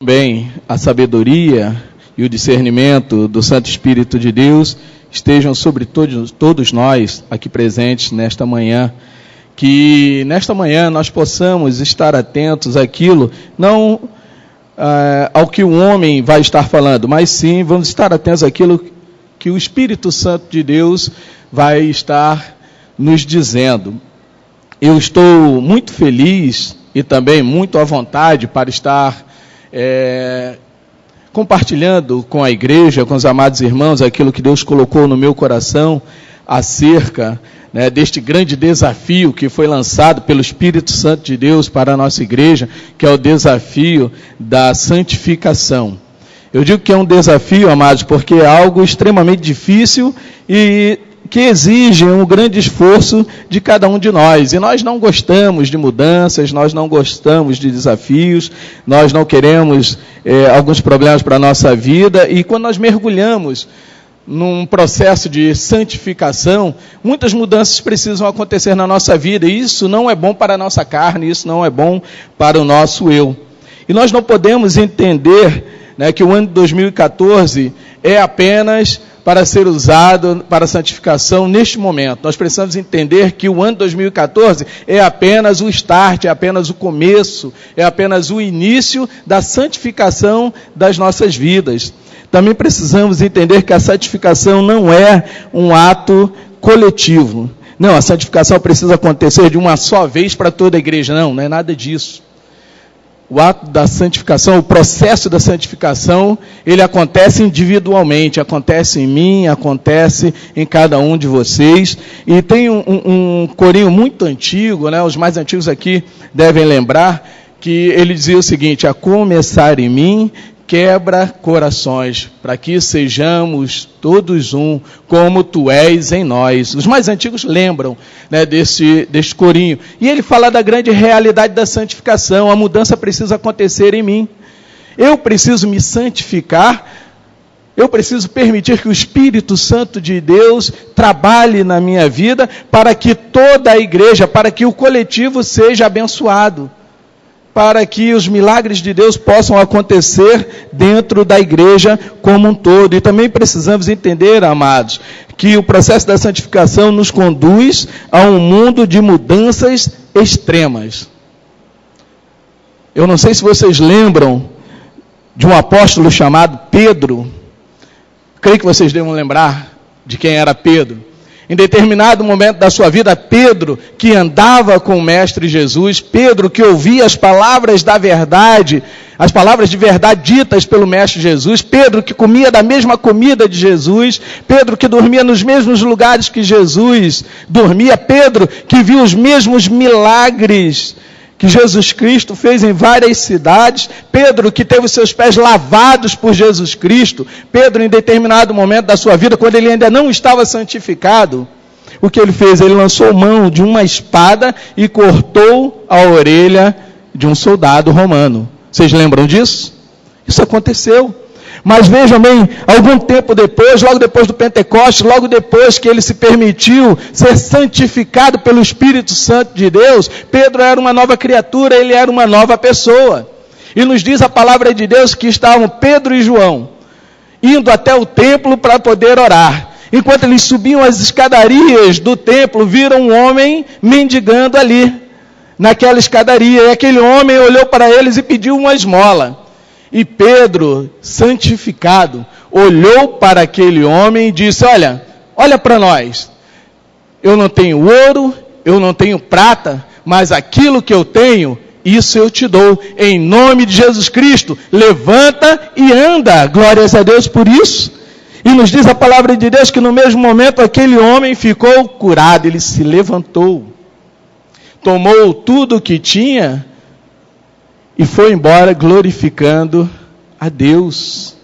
Também a sabedoria e o discernimento do Santo Espírito de Deus estejam sobre todos nós aqui presentes nesta manhã. Que nesta manhã nós possamos estar atentos àquilo, não ao que o homem vai estar falando, mas sim vamos estar atentos àquilo que o Espírito Santo de Deus vai estar nos dizendo. Eu estou muito feliz e também muito à vontade para estar compartilhando com a igreja, com os amados irmãos, aquilo que Deus colocou no meu coração acerca deste grande desafio que foi lançado pelo Espírito Santo de Deus para a nossa igreja, que é o desafio da santificação. Eu digo que é um desafio, amados, porque é algo extremamente difícil e que exige um grande esforço de cada um de nós. E nós não gostamos de mudanças, nós não gostamos de desafios, nós não queremos alguns problemas para a nossa vida. E quando nós mergulhamos num processo de santificação, muitas mudanças precisam acontecer na nossa vida. E isso não é bom para a nossa carne, isso não é bom para o nosso eu. E nós não podemos entender que o ano de 2014 é apenas para ser usado para a santificação neste momento. Nós precisamos entender que o ano de 2014 é apenas o start, é apenas o começo, é apenas o início da santificação das nossas vidas. Também precisamos entender que a santificação não é um ato coletivo. Não, a santificação precisa acontecer de uma só vez para toda a igreja. Não é nada disso. O ato da santificação, o processo da santificação, ele acontece individualmente, acontece em mim, acontece em cada um de vocês. E tem um corinho muito antigo, os mais antigos aqui devem lembrar, que ele dizia o seguinte: a começar em mim, quebra corações, para que sejamos todos um, como tu és em nós. Os mais antigos lembram desse corinho. E ele fala da grande realidade da santificação. A mudança precisa acontecer em mim. Eu preciso me santificar. Eu preciso permitir que o Espírito Santo de Deus trabalhe na minha vida para que toda a igreja, para que o coletivo seja abençoado, para que os milagres de Deus possam acontecer dentro da igreja como um todo. E também precisamos entender, amados, que o processo da santificação nos conduz a um mundo de mudanças extremas. Eu não sei se vocês lembram de um apóstolo chamado Pedro. Creio que vocês devam lembrar de quem era Pedro. Em determinado momento da sua vida, Pedro, que andava com o Mestre Jesus, Pedro, que ouvia as palavras da verdade, as palavras de verdade ditas pelo Mestre Jesus, Pedro, que comia da mesma comida de Jesus, Pedro, que dormia nos mesmos lugares que Jesus dormia, Pedro, que viu os mesmos milagres que Jesus Cristo fez em várias cidades, Pedro que teve os seus pés lavados por Jesus Cristo, Pedro em determinado momento da sua vida, quando ele ainda não estava santificado, o que ele fez? Ele lançou mão de uma espada e cortou a orelha de um soldado romano. Vocês lembram disso? Isso aconteceu. Mas vejam bem, algum tempo depois, logo depois do Pentecostes, logo depois que ele se permitiu ser santificado pelo Espírito Santo de Deus, Pedro era uma nova criatura, ele era uma nova pessoa. E nos diz a palavra de Deus que estavam Pedro e João indo até o templo para poder orar. Enquanto eles subiam as escadarias do templo, viram um homem mendigando ali, naquela escadaria. E aquele homem olhou para eles e pediu uma esmola. E Pedro, santificado, olhou para aquele homem e disse: olha para nós, eu não tenho ouro, eu não tenho prata, mas aquilo que eu tenho, isso eu te dou, em nome de Jesus Cristo, levanta e anda. Glórias a Deus por isso. E nos diz a palavra de Deus que no mesmo momento aquele homem ficou curado, ele se levantou, tomou tudo o que tinha e foi embora glorificando a Deus.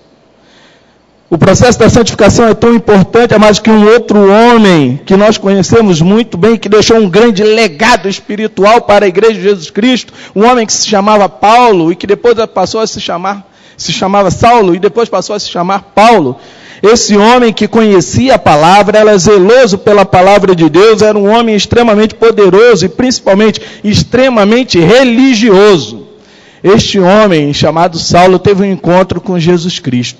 O processo da santificação é tão importante, amados, que um outro homem que nós conhecemos muito bem, que deixou um grande legado espiritual para a igreja de Jesus Cristo, um homem que se chamava Paulo e que depois passou a se chamava Saulo e depois passou a se chamar Paulo. Esse homem que conhecia a palavra, era zeloso pela palavra de Deus, era um homem extremamente poderoso e principalmente extremamente religioso. Este homem chamado Saulo teve um encontro com Jesus Cristo.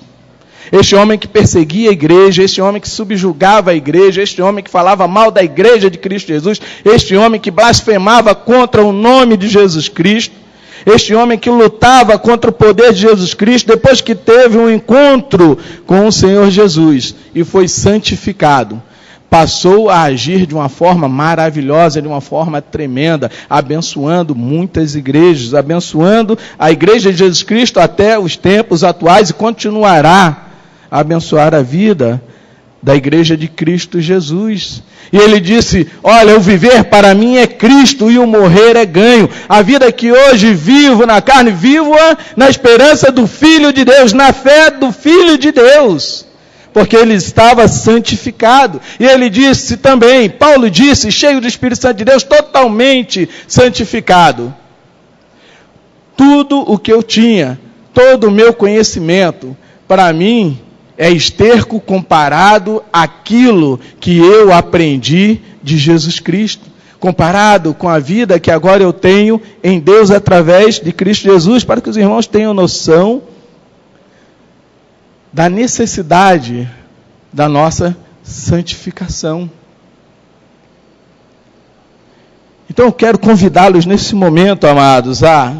Este homem que perseguia a igreja, este homem que subjugava a igreja, este homem que falava mal da igreja de Cristo Jesus, este homem que blasfemava contra o nome de Jesus Cristo, este homem que lutava contra o poder de Jesus Cristo, depois que teve um encontro com o Senhor Jesus e foi santificado, passou a agir de uma forma maravilhosa, de uma forma tremenda, abençoando muitas igrejas, abençoando a igreja de Jesus Cristo até os tempos atuais e continuará a abençoar a vida da igreja de Cristo Jesus. E ele disse: olha, o viver para mim é Cristo e o morrer é ganho. A vida que hoje vivo na carne, vivo-a na esperança do Filho de Deus, na fé do Filho de Deus. Porque ele estava santificado. E ele disse também, Paulo disse, cheio do Espírito Santo de Deus, totalmente santificado. Tudo o que eu tinha, todo o meu conhecimento, para mim, é esterco comparado àquilo que eu aprendi de Jesus Cristo. Comparado com a vida que agora eu tenho em Deus através de Cristo Jesus, para que os irmãos tenham noção da necessidade da nossa santificação. Então eu quero convidá-los nesse momento, amados, a,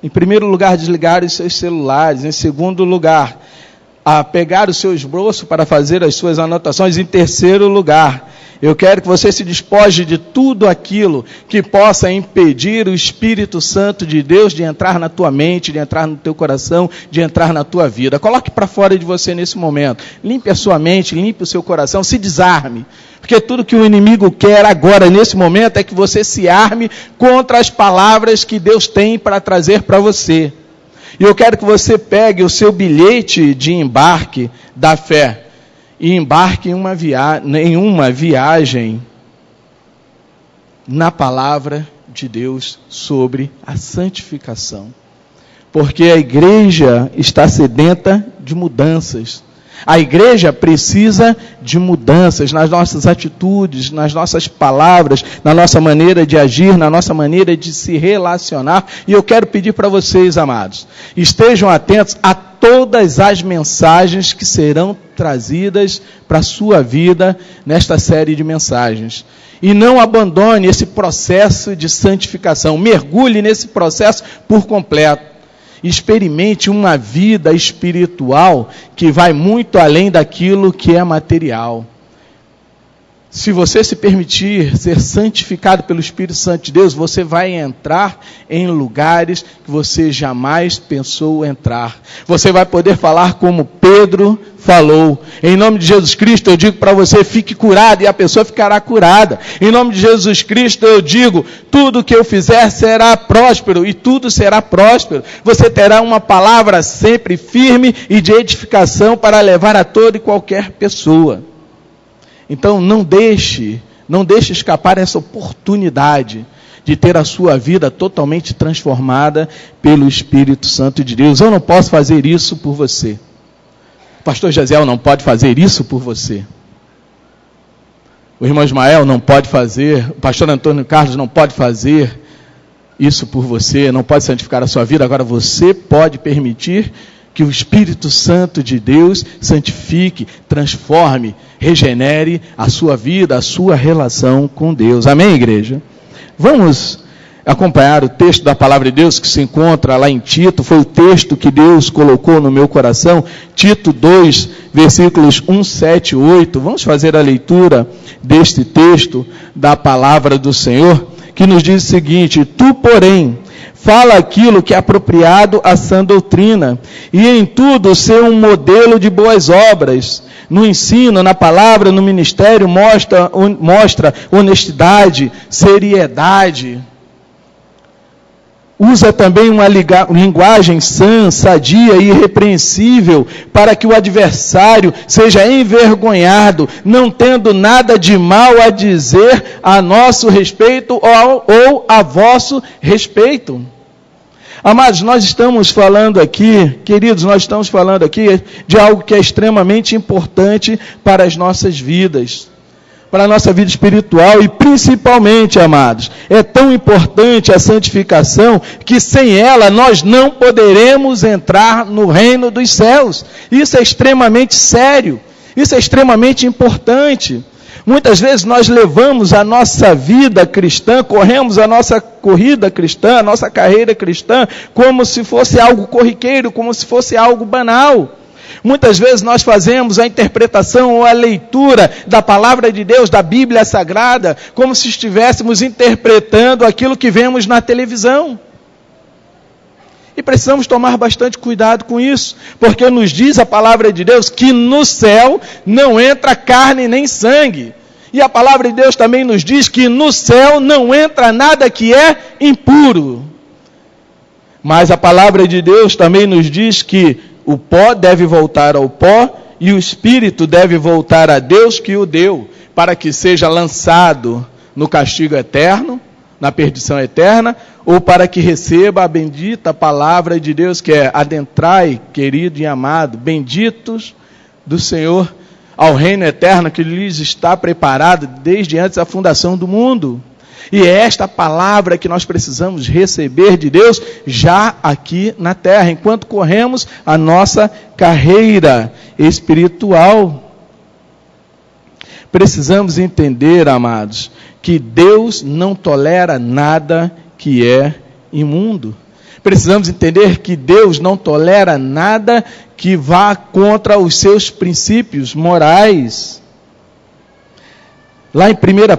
em primeiro lugar, desligar os seus celulares, em segundo lugar, a pegar o seu esboço para fazer as suas anotações, em terceiro lugar, eu quero que você se despoje de tudo aquilo que possa impedir o Espírito Santo de Deus de entrar na tua mente, de entrar no teu coração, de entrar na tua vida. Coloque para fora de você nesse momento. Limpe a sua mente, limpe o seu coração, se desarme. Porque tudo que o inimigo quer agora, nesse momento, é que você se arme contra as palavras que Deus tem para trazer para você. E eu quero que você pegue o seu bilhete de embarque da fé e embarque em uma viagem na palavra de Deus sobre a santificação. Porque a igreja está sedenta de mudanças. A igreja precisa de mudanças nas nossas atitudes, nas nossas palavras, na nossa maneira de agir, na nossa maneira de se relacionar. E eu quero pedir para vocês, amados, estejam atentos a todas as mensagens que serão trazidas para a sua vida nesta série de mensagens. E não abandone esse processo de santificação, mergulhe nesse processo por completo. Experimente uma vida espiritual que vai muito além daquilo que é material. Se você se permitir ser santificado pelo Espírito Santo de Deus, você vai entrar em lugares que você jamais pensou entrar. Você vai poder falar como Pedro falou. Em nome de Jesus Cristo eu digo para você, fique curado, e a pessoa ficará curada. Em nome de Jesus Cristo eu digo, tudo que eu fizer será próspero, e tudo será próspero. Você terá uma palavra sempre firme e de edificação para levar a toda e qualquer pessoa. Então não deixe escapar essa oportunidade de ter a sua vida totalmente transformada pelo Espírito Santo de Deus. Eu não posso fazer isso por você. O pastor Jaziel não pode fazer isso por você. O irmão Ismael não pode fazer, o pastor Antônio Carlos não pode fazer isso por você, não pode santificar a sua vida. Agora você pode permitir que o Espírito Santo de Deus santifique, transforme, regenere a sua vida, a sua relação com Deus. Amém, igreja? Vamos acompanhar o texto da palavra de Deus que se encontra lá em Tito. Foi o texto que Deus colocou no meu coração. Tito 2, versículos 1, 7 e 8. Vamos fazer a leitura deste texto da palavra do Senhor, que nos diz o seguinte: tu, porém, fala aquilo que é apropriado à sã doutrina, e em tudo ser um modelo de boas obras. No ensino, na palavra, no ministério, mostra honestidade, seriedade. Usa também uma linguagem sã, sadia e irrepreensível, para que o adversário seja envergonhado, não tendo nada de mal a dizer a nosso respeito ou a vosso respeito. Amados, nós estamos falando aqui, queridos, nós estamos falando aqui de algo que é extremamente importante para as nossas vidas. para a nossa vida espiritual e principalmente, amados, é tão importante a santificação que sem ela nós não poderemos entrar no reino dos céus. Isso é extremamente sério, isso é extremamente importante. Muitas vezes nós levamos a nossa vida cristã, corremos a nossa corrida cristã, a nossa carreira cristã, como se fosse algo corriqueiro, como se fosse algo banal. Muitas vezes nós fazemos a interpretação ou a leitura da palavra de Deus, da Bíblia Sagrada, como se estivéssemos interpretando aquilo que vemos na televisão. E precisamos tomar bastante cuidado com isso, porque nos diz a palavra de Deus que no céu não entra carne nem sangue. E a palavra de Deus também nos diz que no céu não entra nada que é impuro. Mas a palavra de Deus também nos diz que o pó deve voltar ao pó e o espírito deve voltar a Deus que o deu, para que seja lançado no castigo eterno, na perdição eterna, ou para que receba a bendita palavra de Deus, que é: adentrai, querido e amado, benditos do Senhor, ao reino eterno que lhes está preparado desde antes da fundação do mundo. E é esta palavra que nós precisamos receber de Deus já aqui na terra, enquanto corremos a nossa carreira espiritual. Precisamos entender, amados, que Deus não tolera nada que é imundo. Precisamos entender que Deus não tolera nada que vá contra os seus princípios morais. Lá em 1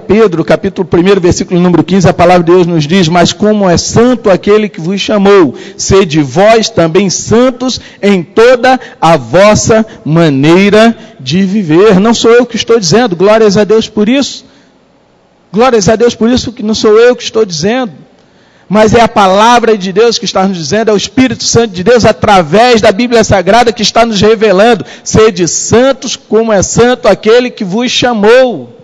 Pedro, capítulo 1, versículo número 15, a palavra de Deus nos diz: mas como é santo aquele que vos chamou, sede vós também santos em toda a vossa maneira de viver. Não sou eu que estou dizendo, glórias a Deus por isso. Glórias a Deus por isso, que não sou eu que estou dizendo. Mas é a palavra de Deus que está nos dizendo, é o Espírito Santo de Deus, através da Bíblia Sagrada, que está nos revelando: sede santos como é santo aquele que vos chamou.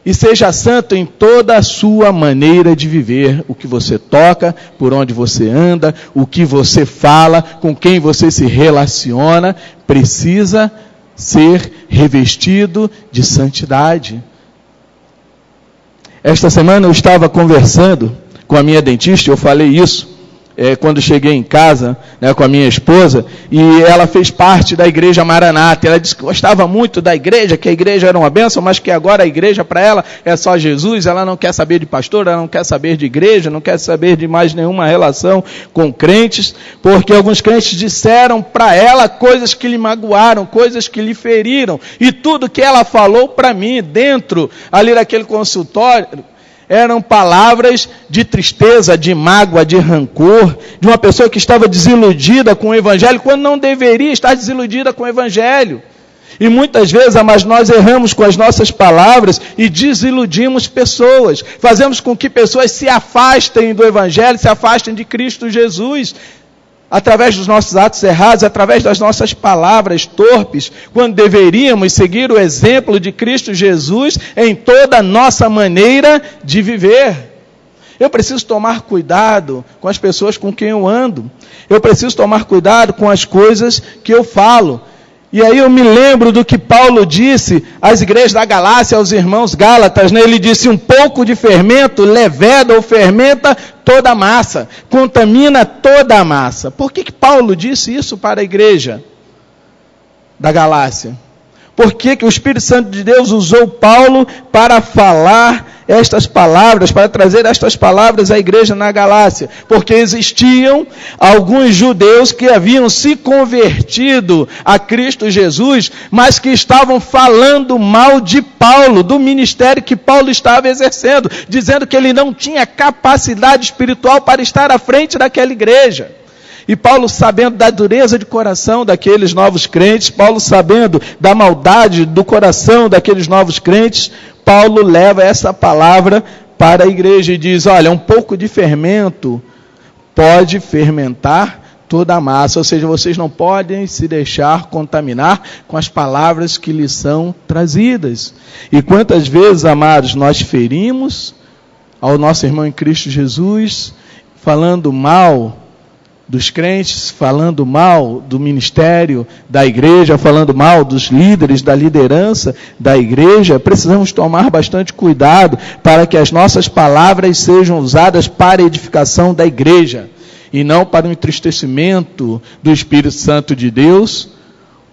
E seja santo em toda a sua maneira de viver, o que você toca, por onde você anda, o que você fala, com quem você se relaciona, precisa ser revestido de santidade. Esta semana eu estava conversando com a minha dentista, eu falei isso quando cheguei em casa, com a minha esposa, e ela fez parte da igreja Maranata. Ela disse que gostava muito da igreja, que a igreja era uma bênção, mas que agora a igreja para ela é só Jesus. Ela não quer saber de pastor, ela não quer saber de igreja, não quer saber de mais nenhuma relação com crentes, porque alguns crentes disseram para ela coisas que lhe magoaram, coisas que lhe feriram, e tudo que ela falou para mim dentro ali daquele consultório eram palavras de tristeza, de mágoa, de rancor, de uma pessoa que estava desiludida com o Evangelho, quando não deveria estar desiludida com o Evangelho. E muitas vezes, mas nós erramos com as nossas palavras e desiludimos pessoas, fazemos com que pessoas se afastem do Evangelho, se afastem de Cristo Jesus, através dos nossos atos errados, através das nossas palavras torpes, quando deveríamos seguir o exemplo de Cristo Jesus em toda a nossa maneira de viver. Eu preciso tomar cuidado com as pessoas com quem eu ando. Eu preciso tomar cuidado com as coisas que eu falo. E aí eu me lembro do que Paulo disse às igrejas da Galácia, aos irmãos Gálatas, Ele disse: um pouco de fermento leveda ou fermenta toda a massa, contamina toda a massa. Por que Paulo disse isso para a igreja da Galácia? Por que o Espírito Santo de Deus usou Paulo para falar estas palavras, para trazer estas palavras à igreja na Galácia? Porque existiam alguns judeus que haviam se convertido a Cristo Jesus, mas que estavam falando mal de Paulo, do ministério que Paulo estava exercendo, dizendo que ele não tinha capacidade espiritual para estar à frente daquela igreja. E Paulo, sabendo da dureza de coração daqueles novos crentes, Paulo sabendo da maldade do coração daqueles novos crentes, Paulo leva essa palavra para a igreja e diz: olha, um pouco de fermento pode fermentar toda a massa, ou seja, vocês não podem se deixar contaminar com as palavras que lhes são trazidas. E quantas vezes, amados, nós ferimos ao nosso irmão em Cristo Jesus, falando mal dos crentes, falando mal do ministério da igreja, falando mal dos líderes, da liderança da igreja, precisamos tomar bastante cuidado para que as nossas palavras sejam usadas para a edificação da igreja e não para o entristecimento do Espírito Santo de Deus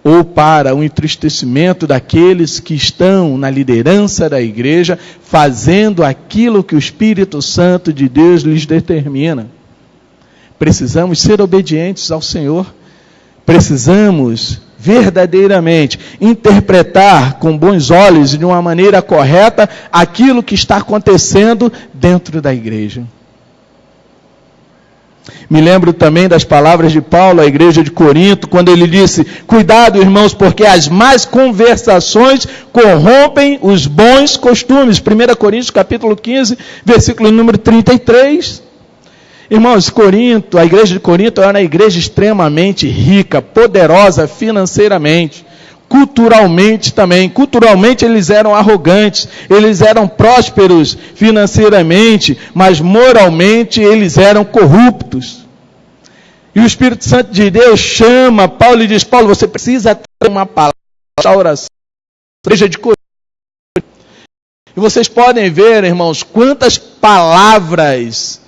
ou para o entristecimento daqueles que estão na liderança da igreja, fazendo aquilo que o Espírito Santo de Deus lhes determina. Precisamos ser obedientes ao Senhor, precisamos verdadeiramente interpretar com bons olhos e de uma maneira correta aquilo que está acontecendo dentro da igreja. Me lembro também das palavras de Paulo à igreja de Corinto, quando ele disse: cuidado, irmãos, porque as más conversações corrompem os bons costumes. 1 Coríntios capítulo 15, versículo número 33. Irmãos, Corinto, a igreja de Corinto era uma igreja extremamente rica, poderosa financeiramente, culturalmente também. Culturalmente eles eram arrogantes, eles eram prósperos financeiramente, mas moralmente eles eram corruptos. E o Espírito Santo de Deus chama Paulo e diz: Paulo, você precisa ter uma palavra de oração na igreja de Corinto. E vocês podem ver, irmãos, quantas palavras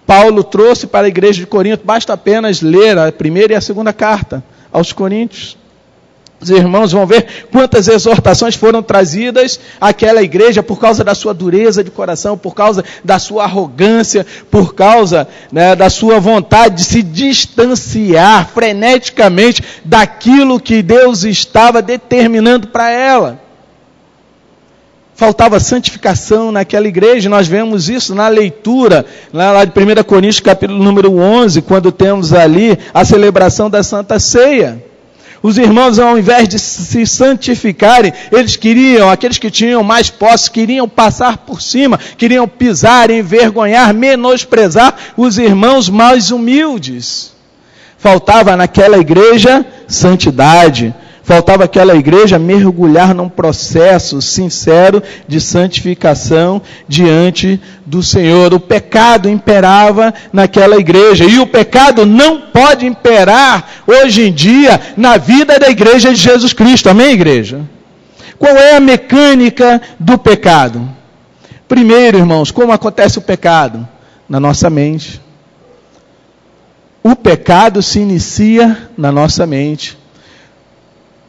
Paulo trouxe para a igreja de Corinto. Basta apenas ler a primeira e a segunda carta aos Coríntios. Os irmãos vão ver quantas exortações foram trazidas àquela igreja por causa da sua dureza de coração, por causa da sua arrogância, por causa, da sua vontade de se distanciar freneticamente daquilo que Deus estava determinando para ela. Faltava santificação naquela igreja. Nós vemos isso na leitura, lá de 1 Coríntios, capítulo número 11, quando temos ali a celebração da Santa Ceia. Os irmãos, ao invés de se santificarem, eles queriam, aqueles que tinham mais posse, queriam passar por cima, queriam pisar, envergonhar, menosprezar os irmãos mais humildes. Faltava naquela igreja santidade. Faltava aquela igreja mergulhar num processo sincero de santificação diante do Senhor. O pecado imperava naquela igreja, e o pecado não pode imperar hoje em dia na vida da igreja de Jesus Cristo. Amém, igreja? Qual é a mecânica do pecado? Primeiro, irmãos, como acontece o pecado? Na nossa mente. O pecado se inicia na nossa mente.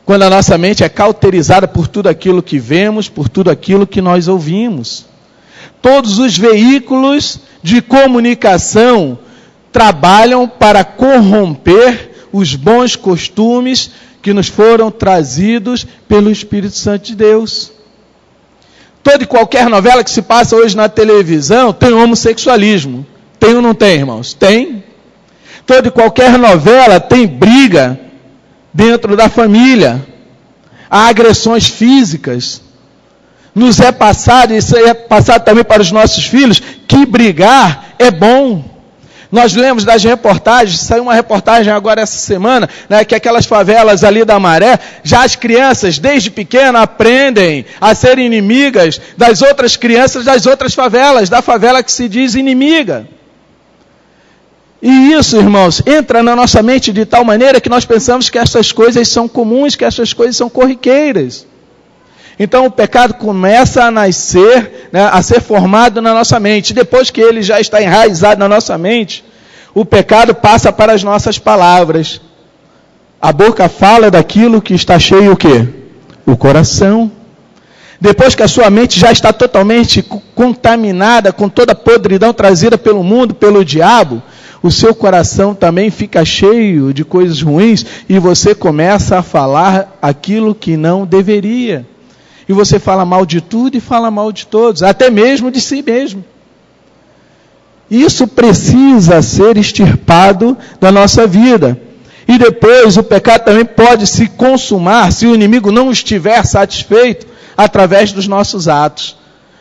Quando a nossa mente é cauterizada por tudo aquilo que vemos, por tudo aquilo que nós ouvimos. Todos os veículos de comunicação trabalham para corromper os bons costumes que nos foram trazidos pelo Espírito Santo de Deus. Toda e qualquer novela que se passa hoje na televisão tem homossexualismo. Tem ou não tem, irmãos? Tem. Toda e qualquer novela tem briga dentro da família, há agressões físicas. Nos é passado, isso é passado também para os nossos filhos, que brigar é bom. Nós lemos das reportagens, saiu uma reportagem agora essa semana, que aquelas favelas ali da Maré, já as crianças desde pequena aprendem a ser inimigas das outras crianças das outras favelas, da favela que se diz inimiga. E isso, irmãos, entra na nossa mente de tal maneira que nós pensamos que essas coisas são comuns, que essas coisas são corriqueiras. Então o pecado começa a nascer, a ser formado na nossa mente. Depois que ele já está enraizado na nossa mente, o pecado passa para as nossas palavras. A boca fala daquilo que está cheio o quê? O coração. Depois que a sua mente já está totalmente contaminada com toda a podridão trazida pelo mundo, pelo diabo, o seu coração também fica cheio de coisas ruins e você começa a falar aquilo que não deveria. E você fala mal de tudo e fala mal de todos, até mesmo de si mesmo. Isso precisa ser extirpado da nossa vida. E depois o pecado também pode se consumar, se o inimigo não estiver satisfeito, através dos nossos atos.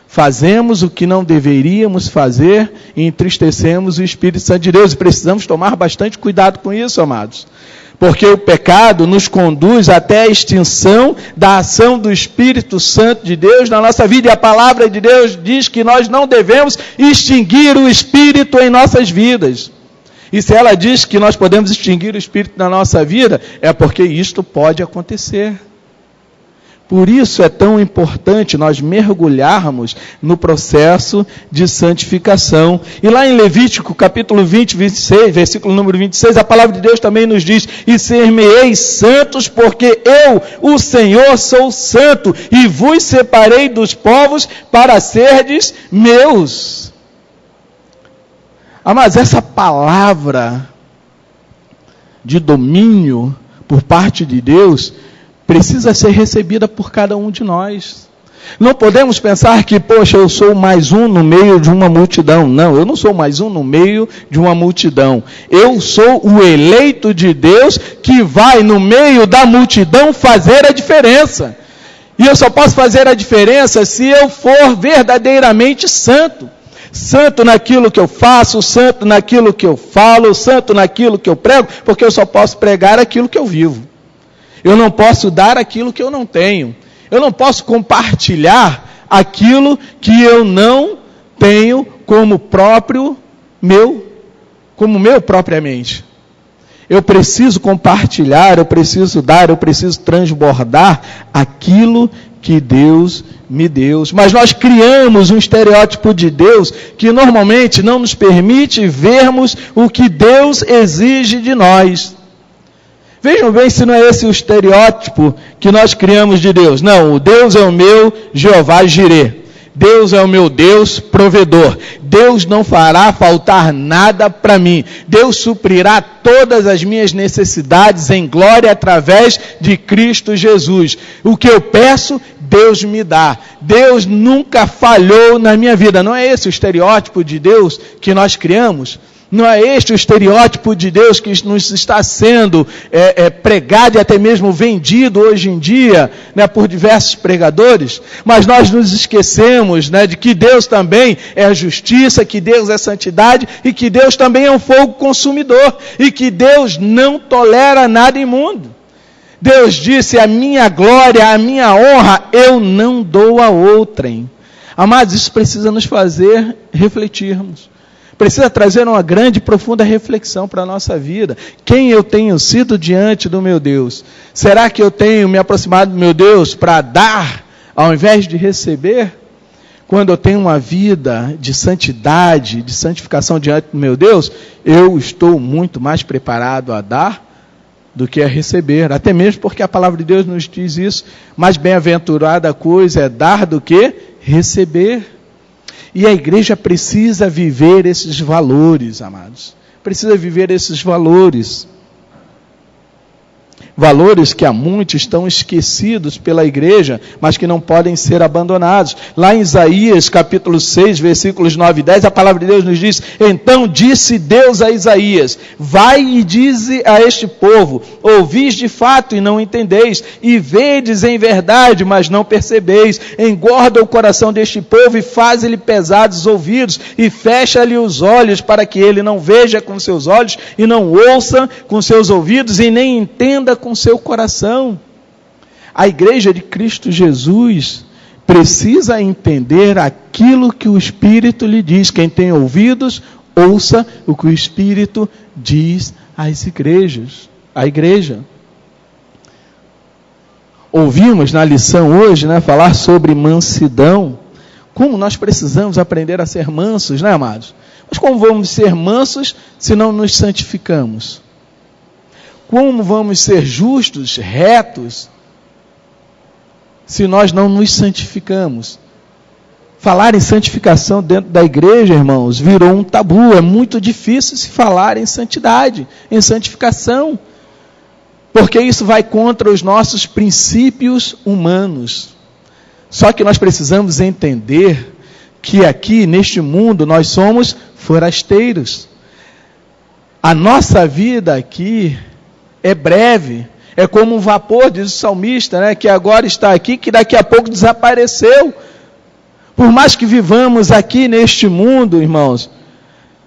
Fazemos o que não deveríamos fazer e entristecemos o Espírito Santo de Deus. E precisamos tomar bastante cuidado com isso, amados. Porque o pecado nos conduz até a extinção da ação do Espírito Santo de Deus na nossa vida. E a palavra de Deus diz que nós não devemos extinguir o Espírito em nossas vidas. E se ela diz que nós podemos extinguir o Espírito na nossa vida, é porque isto pode acontecer. Por isso é tão importante nós mergulharmos no processo de santificação. E lá em Levítico, capítulo 20, 26, versículo número 26, a palavra de Deus também nos diz: e ser-me-eis santos, porque eu, o Senhor, sou santo, e vos separei dos povos para serdes meus. Mas essa palavra de domínio por parte de Deus precisa ser recebida por cada um de nós. Não podemos pensar que, poxa, eu sou mais um no meio de uma multidão. Não, eu não sou mais um no meio de uma multidão. Eu sou o eleito de Deus que vai no meio da multidão fazer a diferença. E eu só posso fazer a diferença se eu for verdadeiramente santo. Santo naquilo que eu faço, santo naquilo que eu falo, santo naquilo que eu prego, porque eu só posso pregar aquilo que eu vivo. Eu não posso dar aquilo que eu não tenho. Eu não posso compartilhar aquilo que eu não tenho como meu propriamente. Eu preciso compartilhar, eu preciso dar, eu preciso transbordar aquilo que Deus me deu. Mas nós criamos um estereótipo de Deus que normalmente não nos permite vermos o que Deus exige de nós. Vejam bem se não é esse o estereótipo que nós criamos de Deus. Não, o Deus é o meu Jeová Jirê. Deus é o meu Deus provedor. Deus não fará faltar nada para mim. Deus suprirá todas as minhas necessidades em glória através de Cristo Jesus. O que eu peço, Deus me dá. Deus nunca falhou na minha vida. Não é esse o estereótipo de Deus que nós criamos? Não é este o estereótipo de Deus que nos está sendo pregado e até mesmo vendido hoje em dia, né, por diversos pregadores? Mas nós nos esquecemos, né, de que Deus também é a justiça, que Deus é santidade e que Deus também é um fogo consumidor e que Deus não tolera nada imundo. Deus disse: a minha glória, a minha honra, eu não dou a outrem. Amados, isso precisa nos fazer refletirmos. Precisa trazer uma grande e profunda reflexão para a nossa vida. Quem eu tenho sido diante do meu Deus? Será que eu tenho me aproximado do meu Deus para dar, ao invés de receber? Quando eu tenho uma vida de santidade, de santificação diante do meu Deus, eu estou muito mais preparado a dar do que a receber. Até mesmo porque a palavra de Deus nos diz isso. Mais bem-aventurada coisa é dar do que receber. E a igreja precisa viver esses valores, amados. Precisa viver esses valores. Valores que há muitos estão esquecidos pela igreja, mas que não podem ser abandonados. Lá em Isaías, capítulo 6, versículos 9 e 10, a palavra de Deus nos diz: então disse Deus a Isaías: vai e dize a este povo, ouvis de fato e não entendeis, e vedes em verdade, mas não percebeis. Engorda o coração deste povo e faz-lhe pesados os ouvidos, e fecha-lhe os olhos, para que ele não veja com seus olhos, e não ouça com seus ouvidos, e nem entenda com seu coração. A igreja de Cristo Jesus precisa entender aquilo que o Espírito lhe diz. Quem tem ouvidos, ouça o que o Espírito diz às igrejas. A igreja. Ouvimos na lição hoje, né, falar sobre mansidão. Como nós precisamos aprender a ser mansos, né, amados? Mas como vamos ser mansos se não nos santificamos? Como vamos ser justos, retos, se nós não nos santificamos? Falar em santificação dentro da igreja, irmãos, virou um tabu. É muito difícil se falar em santidade, em santificação, porque isso vai contra os nossos princípios humanos. Só que nós precisamos entender que aqui, neste mundo, nós somos forasteiros. A nossa vida aqui é breve, é como um vapor, diz o salmista, né, que agora está aqui, que daqui a pouco desapareceu. Por mais que vivamos aqui neste mundo, irmãos,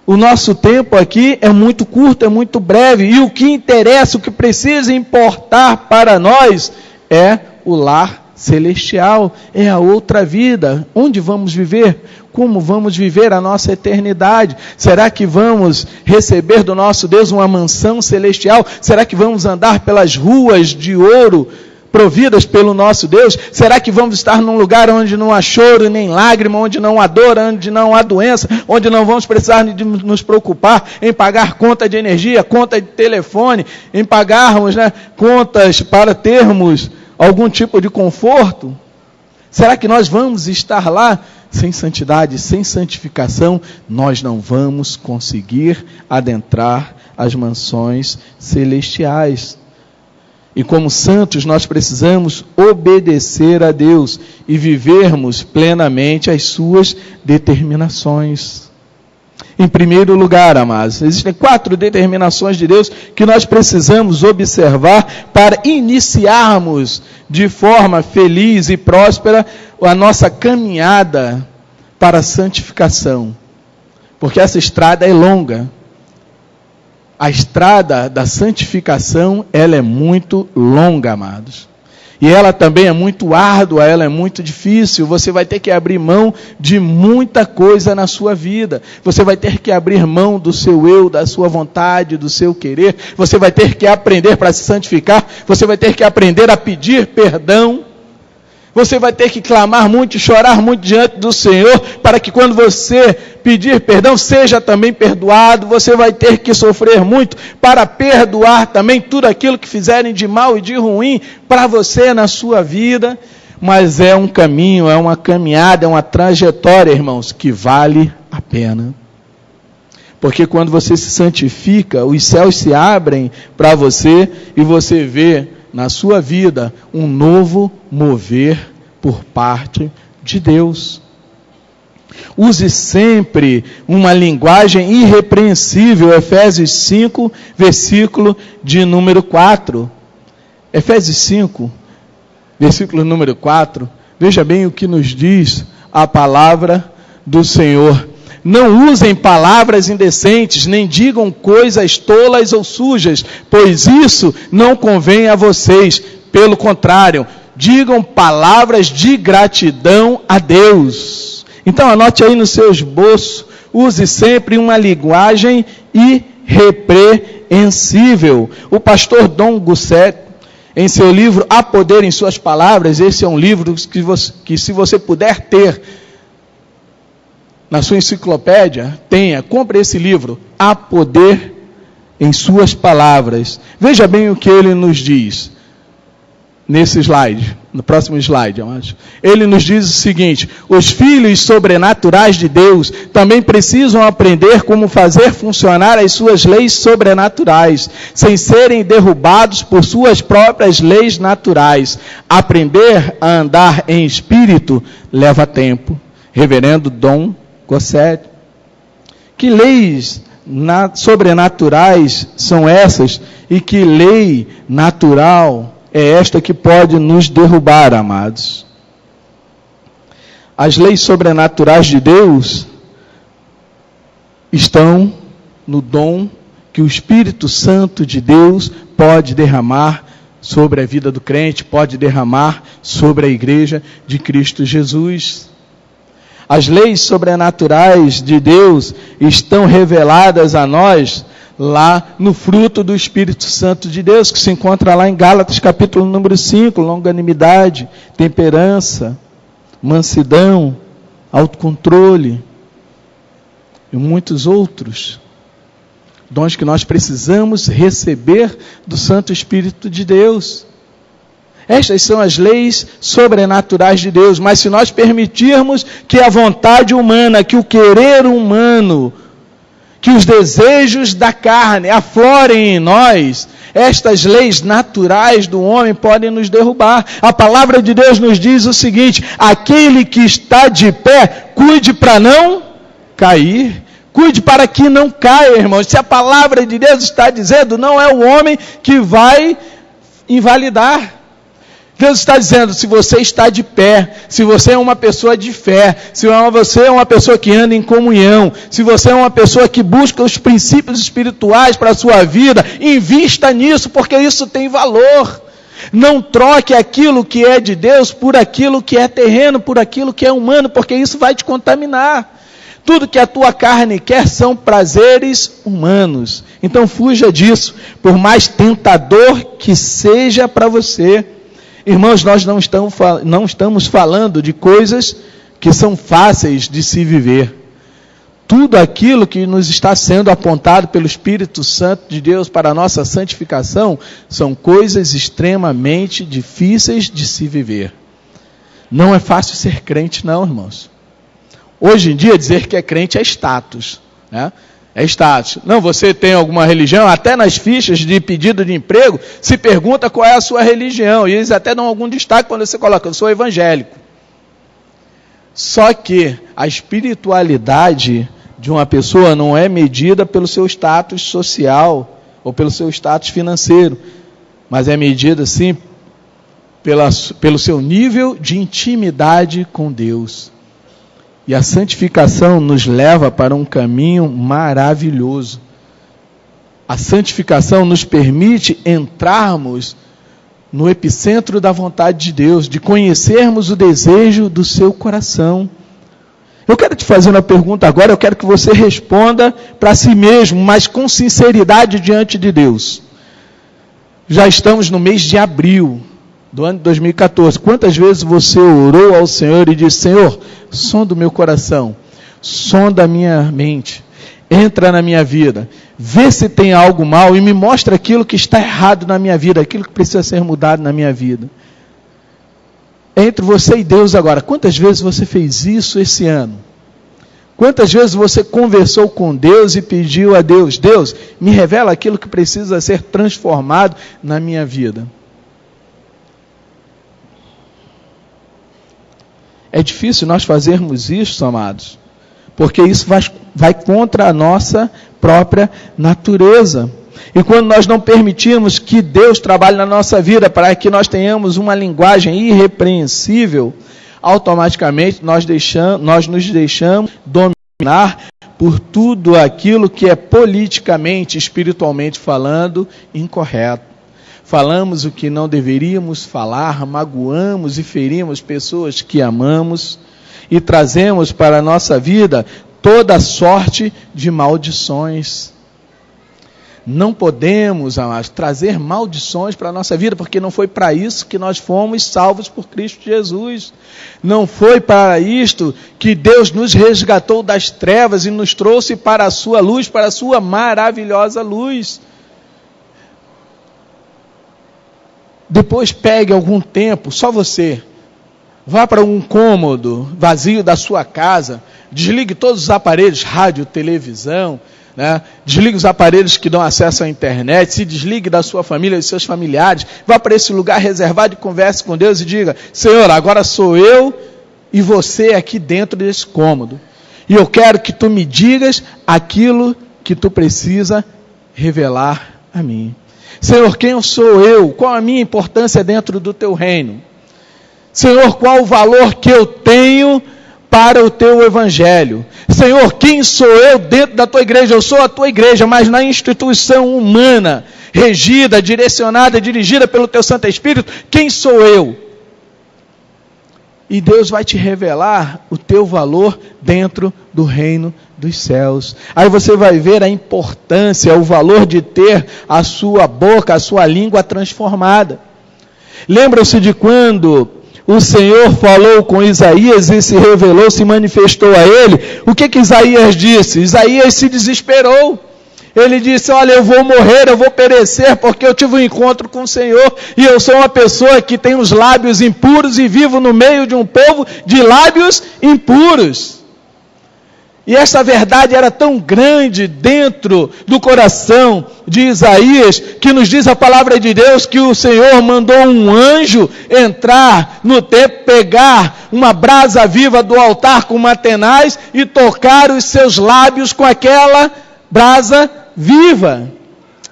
o nosso tempo aqui é muito curto, é muito breve, e o que interessa, o que precisa importar para nós é o lar celestial, é a outra vida. Onde vamos viver? como vamos viver a nossa eternidade? Será que vamos receber do nosso Deus uma mansão celestial? Será que vamos andar pelas ruas de ouro providas pelo nosso Deus? Será que vamos estar num lugar onde não há choro nem lágrima, onde não há dor, onde não há doença, onde não vamos precisar de nos preocupar em pagar conta de energia, conta de telefone, em pagarmos, contas para termos algum tipo de conforto? Será que nós vamos estar lá? Sem santidade, sem santificação, nós não vamos conseguir adentrar as mansões celestiais. E como santos, nós precisamos obedecer a Deus e vivermos plenamente as suas determinações. Em primeiro lugar, amados, existem 4 determinações de Deus que nós precisamos observar para iniciarmos de forma feliz e próspera a nossa caminhada para a santificação. Porque essa estrada é longa. A estrada da santificação, ela é muito longa, amados. E ela também é muito árdua, ela é muito difícil. Você vai ter que abrir mão de muita coisa na sua vida. Você vai ter que abrir mão do seu eu, da sua vontade, do seu querer. Você vai ter que aprender para se santificar. Você vai ter que aprender a pedir perdão. Você vai ter que clamar muito e chorar muito diante do Senhor, para que quando você pedir perdão, seja também perdoado. Você vai ter que sofrer muito para perdoar também tudo aquilo que fizerem de mal e de ruim para você na sua vida. Mas é um caminho, é uma caminhada, é uma trajetória, irmãos, que vale a pena. Porque quando você se santifica, os céus se abrem para você e você vê na sua vida um novo mover por parte de Deus. Use sempre uma linguagem irrepreensível. Efésios 5, versículo de número 4. Efésios 5, versículo número 4. Veja bem o que nos diz a palavra do Senhor. Não usem palavras indecentes, nem digam coisas tolas ou sujas, pois isso não convém a vocês. Pelo contrário, digam palavras de gratidão a Deus. Então anote aí no seu esboço, use sempre uma linguagem irrepreensível. O pastor Dom Gusset, em seu livro Há Poder em Suas Palavras, esse é um livro que se você puder ter na sua enciclopédia, compre esse livro, Há Poder em Suas Palavras. Veja bem o que ele nos diz, nesse slide, no próximo slide, eu acho. Ele nos diz o seguinte: os filhos sobrenaturais de Deus também precisam aprender como fazer funcionar as suas leis sobrenaturais, sem serem derrubados por suas próprias leis naturais. Aprender a andar em espírito leva tempo. Reverendo Dom Gusset. Que leis sobrenaturais são essas? E que lei natural é esta que pode nos derrubar, amados? As leis sobrenaturais de Deus estão no dom que o Espírito Santo de Deus pode derramar sobre a vida do crente, pode derramar sobre a igreja de Cristo Jesus. As leis sobrenaturais de Deus estão reveladas a nós lá no fruto do Espírito Santo de Deus, que se encontra lá em Gálatas capítulo número 5, longanimidade, temperança, mansidão, autocontrole e muitos outros dons que nós precisamos receber do Santo Espírito de Deus. Estas são as leis sobrenaturais de Deus, mas se nós permitirmos que a vontade humana, que o querer humano, que os desejos da carne aflorem em nós, estas leis naturais do homem podem nos derrubar. A palavra de Deus nos diz o seguinte: aquele que está de pé, cuide para não cair. Cuide para que não caia, irmãos. Se a palavra de Deus está dizendo, não é o homem que vai invalidar. Deus está dizendo, se você está de pé, se você é uma pessoa de fé, se você é uma pessoa que anda em comunhão, se você é uma pessoa que busca os princípios espirituais para a sua vida, invista nisso, porque isso tem valor. Não troque aquilo que é de Deus por aquilo que é terreno, por aquilo que é humano, porque isso vai te contaminar. Tudo que a tua carne quer são prazeres humanos. Então fuja disso, por mais tentador que seja para você. Irmãos, nós não estamos falando de coisas que são fáceis de se viver. Tudo aquilo que nos está sendo apontado pelo Espírito Santo de Deus para a nossa santificação são coisas extremamente difíceis de se viver. Não é fácil ser crente, não, irmãos. Hoje em dia, dizer que é crente é status, né? É status. Não, você tem alguma religião? Até nas fichas de pedido de emprego, se pergunta qual é a sua religião. E eles até dão algum destaque quando você coloca, eu sou evangélico. Só que a espiritualidade de uma pessoa não é medida pelo seu status social ou pelo seu status financeiro, mas é medida, sim, pelo seu nível de intimidade com Deus. E a santificação nos leva para um caminho maravilhoso. A santificação nos permite entrarmos no epicentro da vontade de Deus, de conhecermos o desejo do seu coração. Eu quero te fazer uma pergunta agora, eu quero que você responda para si mesmo, mas com sinceridade diante de Deus. Já estamos no mês de abril do ano de 2014. Quantas vezes você orou ao Senhor e disse, Senhor, sonda o meu coração, sonda a minha mente, entra na minha vida, vê se tem algo mal e me mostra aquilo que está errado na minha vida, aquilo que precisa ser mudado na minha vida. Entre você e Deus agora, quantas vezes você fez isso esse ano? Quantas vezes você conversou com Deus e pediu a Deus, Deus, me revela aquilo que precisa ser transformado na minha vida? É difícil nós fazermos isso, amados, porque isso vai contra a nossa própria natureza. E quando nós não permitirmos que Deus trabalhe na nossa vida para que nós tenhamos uma linguagem irrepreensível, automaticamente nós nos deixamos dominar por tudo aquilo que é politicamente, espiritualmente falando, incorreto. Falamos o que não deveríamos falar, magoamos e ferimos pessoas que amamos e trazemos para a nossa vida toda sorte de maldições. Não podemos, amados, trazer maldições para a nossa vida, porque não foi para isso que nós fomos salvos por Cristo Jesus. Não foi para isto que Deus nos resgatou das trevas e nos trouxe para a sua luz, para a sua maravilhosa luz. Depois pegue algum tempo, só você, vá para um cômodo vazio da sua casa, desligue todos os aparelhos, rádio, televisão, né? Desligue os aparelhos que dão acesso à internet, se desligue da sua família, dos seus familiares, vá para esse lugar reservado e converse com Deus e diga, Senhor, agora sou eu e você aqui dentro desse cômodo, e eu quero que tu me digas aquilo que tu precisa revelar a mim. Senhor, quem sou eu? Qual a minha importância dentro do teu reino? Senhor, qual o valor que eu tenho para o teu evangelho? Senhor, quem sou eu dentro da tua igreja? Eu sou a tua igreja, mas na instituição humana, regida, direcionada, dirigida pelo teu Santo Espírito, quem sou eu? E Deus vai te revelar o teu valor dentro do reino dos céus. Aí você vai ver a importância, o valor de ter a sua boca, a sua língua transformada. Lembram-se de quando o Senhor falou com Isaías e se revelou, se manifestou a ele? O que Isaías disse? Isaías se desesperou. Ele disse, olha, eu vou morrer, eu vou perecer, porque eu tive um encontro com o Senhor, e eu sou uma pessoa que tem os lábios impuros, e vivo no meio de um povo de lábios impuros. E essa verdade era tão grande dentro do coração de Isaías, que nos diz a palavra de Deus, que o Senhor mandou um anjo entrar no templo, pegar uma brasa viva do altar com uma tenaz, e tocar os seus lábios com aquela brasa viva.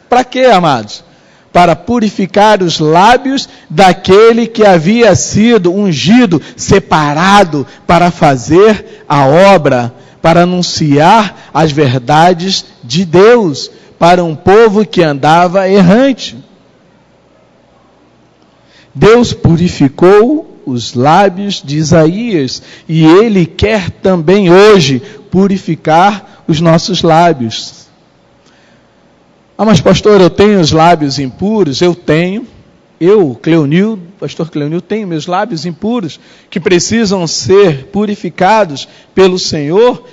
Para quê, amados? Para purificar os lábios daquele que havia sido ungido, separado para fazer a obra, para anunciar as verdades de Deus para um povo que andava errante. Deus purificou os lábios de Isaías e Ele quer também hoje purificar os nossos lábios. Ah, mas pastor, eu tenho os lábios impuros? Eu tenho. Eu, Cleonil, pastor Cleonil, tenho meus lábios impuros que precisam ser purificados pelo Senhor.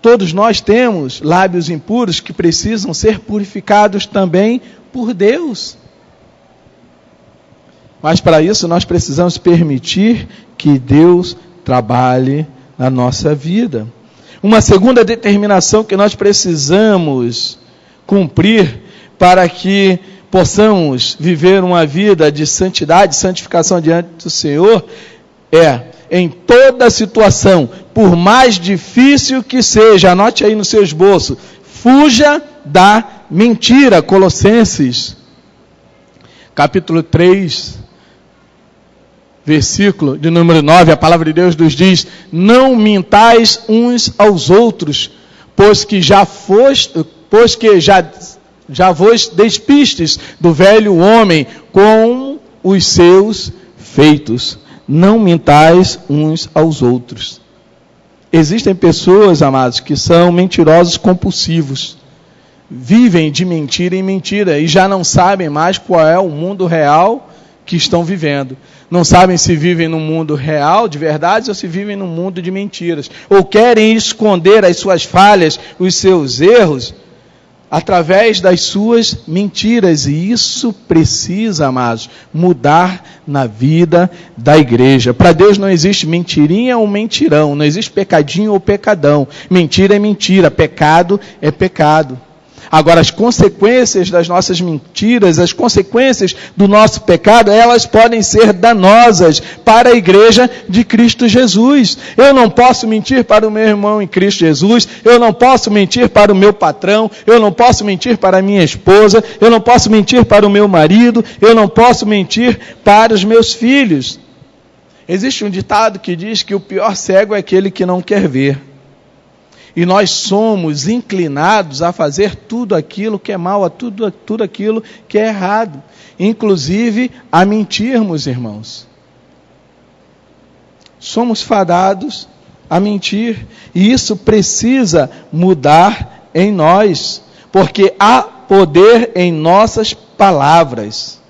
Todos nós temos lábios impuros que precisam ser purificados também por Deus. Mas para isso nós precisamos permitir que Deus trabalhe na nossa vida. Uma segunda determinação que nós precisamos cumprir para que possamos viver uma vida de santidade, santificação diante do Senhor, é, em toda situação, por mais difícil que seja, anote aí no seu esboço, fuja da mentira. Colossenses, capítulo 3, versículo de número 9, a palavra de Deus nos diz: não mintais uns aos outros, pois que já vos despistes do velho homem com os seus feitos. Não mintais uns aos outros. Existem pessoas, amados, que são mentirosos compulsivos. Vivem de mentira em mentira e já não sabem mais qual é o mundo real que estão vivendo. Não sabem se vivem no mundo real, de verdade, ou se vivem no mundo de mentiras. Ou querem esconder as suas falhas, os seus erros, através das suas mentiras. E isso precisa, amados, mudar na vida da igreja. Para Deus não existe mentirinha ou mentirão, não existe pecadinho ou pecadão. Mentira é mentira, pecado é pecado. Agora, as consequências das nossas mentiras, as consequências do nosso pecado, elas podem ser danosas para a igreja de Cristo Jesus. Eu não posso mentir para o meu irmão em Cristo Jesus, eu não posso mentir para o meu patrão, eu não posso mentir para a minha esposa, eu não posso mentir para o meu marido, eu não posso mentir para os meus filhos. Existe um ditado que diz que o pior cego é aquele que não quer ver. E nós somos inclinados a fazer tudo aquilo que é mal, a tudo aquilo que é errado. Inclusive a mentirmos, irmãos. Somos fadados a mentir. E isso precisa mudar em nós. Porque há poder em nossas palavras.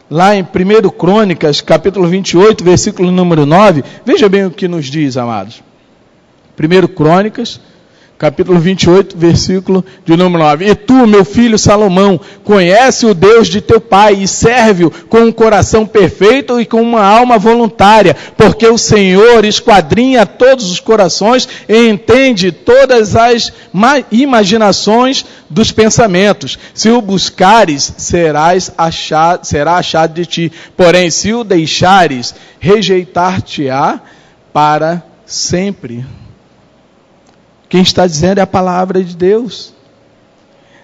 Lá em 1 Crônicas, capítulo 28, versículo número 9. Veja bem o que nos diz, amados. 1 Crônicas, capítulo 28, versículo de número 9. E tu, meu filho Salomão, conhece o Deus de teu pai e serve-o com um coração perfeito e com uma alma voluntária, porque o Senhor esquadrinha todos os corações e entende todas as imaginações dos pensamentos. Se o buscares, será achado de ti. Porém, se o deixares, rejeitar-te-á para sempre. Quem está dizendo é a palavra de Deus.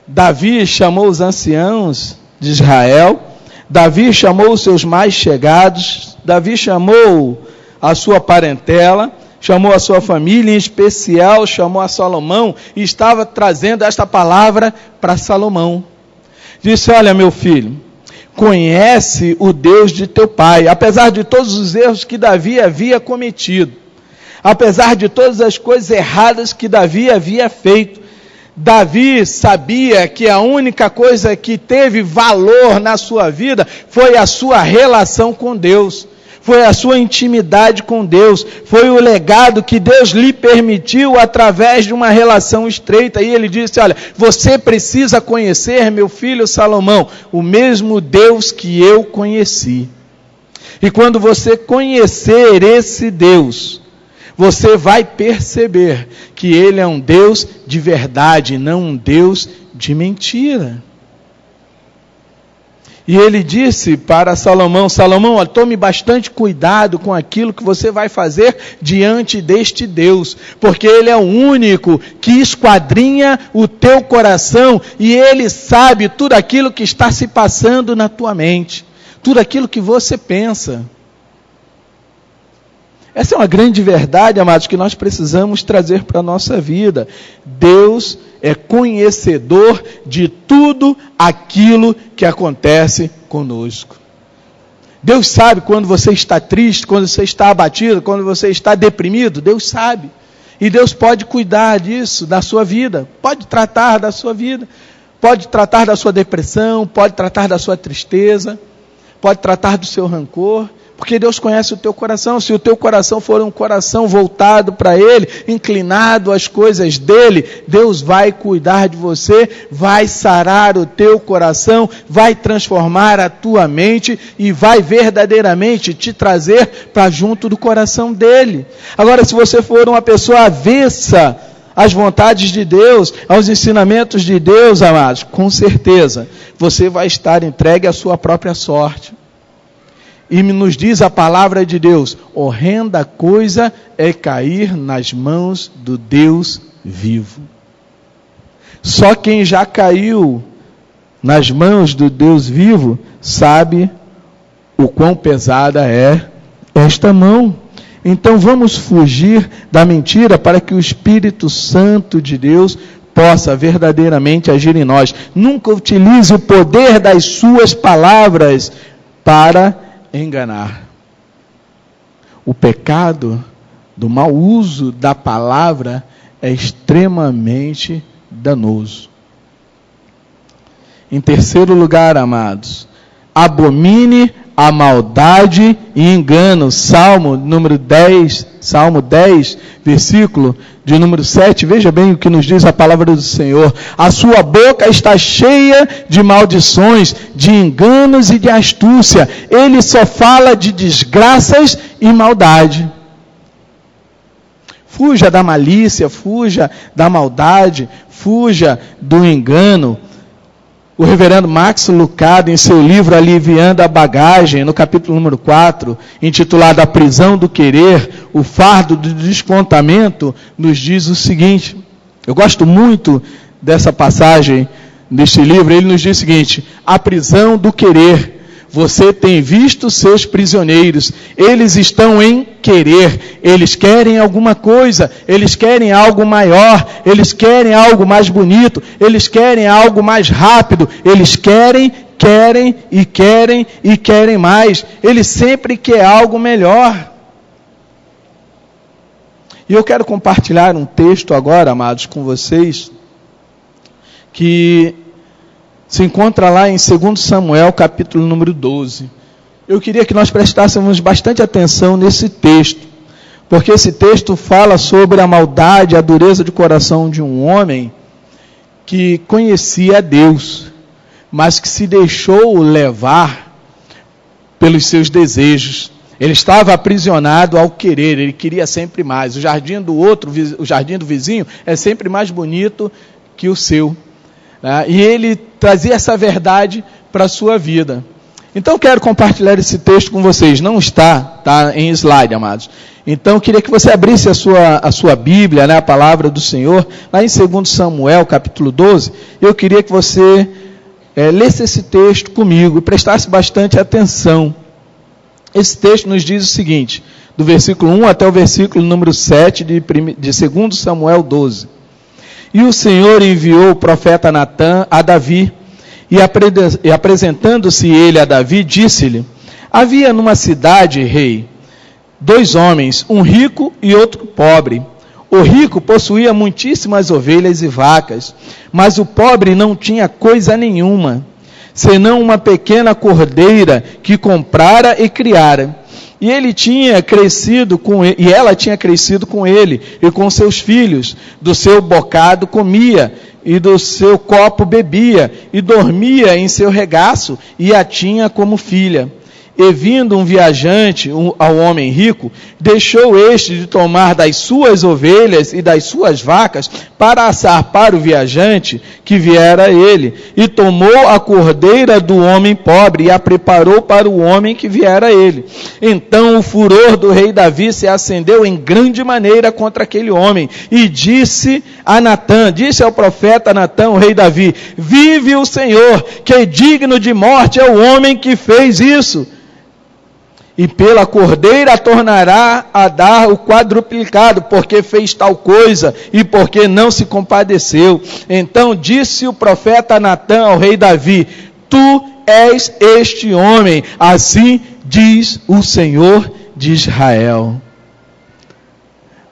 Davi chamou os anciãos de Israel, Davi chamou os seus mais chegados, Davi chamou a sua parentela, chamou a sua família, em especial chamou a Salomão, e estava trazendo esta palavra para Salomão. Disse: olha, meu filho, conhece o Deus de teu pai, apesar de todos os erros que Davi havia cometido, apesar de todas as coisas erradas que Davi havia feito. Davi sabia que a única coisa que teve valor na sua vida foi a sua relação com Deus, foi a sua intimidade com Deus, foi o legado que Deus lhe permitiu através de uma relação estreita. E ele disse: olha, você precisa conhecer, meu filho Salomão, o mesmo Deus que eu conheci. E quando você conhecer esse Deus, você vai perceber que Ele é um Deus de verdade, não um Deus de mentira. E ele disse para Salomão: Salomão, tome bastante cuidado com aquilo que você vai fazer diante deste Deus, porque Ele é o único que esquadrinha o teu coração e Ele sabe tudo aquilo que está se passando na tua mente, tudo aquilo que você pensa. Essa é uma grande verdade, amados, que nós precisamos trazer para a nossa vida. Deus é conhecedor de tudo aquilo que acontece conosco. Deus sabe quando você está triste, quando você está abatido, quando você está deprimido. Deus sabe. E Deus pode cuidar disso, da sua vida. Pode tratar da sua vida. Pode tratar da sua depressão, pode tratar da sua tristeza, pode tratar do seu rancor. Porque Deus conhece o teu coração. Se o teu coração for um coração voltado para Ele, inclinado às coisas dEle, Deus vai cuidar de você, vai sarar o teu coração, vai transformar a tua mente e vai verdadeiramente te trazer para junto do coração dEle. Agora, se você for uma pessoa avessa às vontades de Deus, aos ensinamentos de Deus, amados, com certeza, você vai estar entregue à sua própria sorte. E nos diz a palavra de Deus, horrenda coisa é cair nas mãos do Deus vivo. Só quem já caiu nas mãos do Deus vivo, sabe o quão pesada é esta mão. Então vamos fugir da mentira para que o Espírito Santo de Deus possa verdadeiramente agir em nós. Nunca utilize o poder das suas palavras para enganar. O pecado do mau uso da palavra é extremamente danoso. Em terceiro lugar, amados, abomine a maldade e engano. Salmo 10, versículo de número 7, veja bem o que nos diz a palavra do Senhor. A sua boca está cheia de maldições, de enganos e de astúcia. Ele só fala de desgraças e maldade. Fuja da malícia, fuja da maldade, fuja do engano. O reverendo Max Lucado, em seu livro Aliviando a Bagagem, no capítulo número 4, intitulado A Prisão do Querer, o fardo do descontamento, nos diz o seguinte. Eu gosto muito dessa passagem deste livro. Ele nos diz o seguinte: a prisão do querer. Você tem visto seus prisioneiros, eles estão em querer, eles querem alguma coisa, eles querem algo maior, eles querem algo mais bonito, eles querem algo mais rápido, eles querem mais, eles sempre querem algo melhor. E eu quero compartilhar um texto agora, amados, com vocês, que se encontra lá em 2 Samuel, capítulo número 12. Eu queria que nós prestássemos bastante atenção nesse texto, porque esse texto fala sobre a maldade, a dureza de coração de um homem que conhecia Deus, mas que se deixou levar pelos seus desejos. Ele estava aprisionado ao querer, ele queria sempre mais. O jardim do vizinho é sempre mais bonito que o seu. E ele trazia essa verdade para a sua vida. Então quero compartilhar esse texto com vocês. Não está em slide, amados. Então queria que você abrisse a sua Bíblia, a palavra do Senhor, lá em 2 Samuel, capítulo 12. Eu queria que você lesse esse texto comigo e prestasse bastante atenção. Esse texto nos diz o seguinte, do versículo 1 até o versículo número 7 de 2 Samuel 12. E o Senhor enviou o profeta Natã a Davi, e apresentando-se ele a Davi, disse-lhe: havia numa cidade, rei, 2 homens, um rico e outro pobre. O rico possuía muitíssimas ovelhas e vacas, mas o pobre não tinha coisa nenhuma, senão uma pequena cordeira que comprara e criara. E ela tinha crescido com ele e com seus filhos. Do seu bocado comia, e do seu copo bebia, e dormia em seu regaço, e a tinha como filha. E vindo um viajante ao homem rico, deixou este de tomar das suas ovelhas e das suas vacas, para assar para o viajante que viera a ele. E tomou a cordeira do homem pobre, e a preparou para o homem que viera a ele. Então o furor do rei Davi se acendeu em grande maneira contra aquele homem, e disse ao profeta Natã, o rei Davi: vive o Senhor, que digno de morte é o homem que fez isso. E pela cordeira tornará a dar o quadruplicado, porque fez tal coisa, e porque não se compadeceu. Então disse o profeta Natã ao rei Davi: tu és este homem. Assim diz o Senhor de Israel.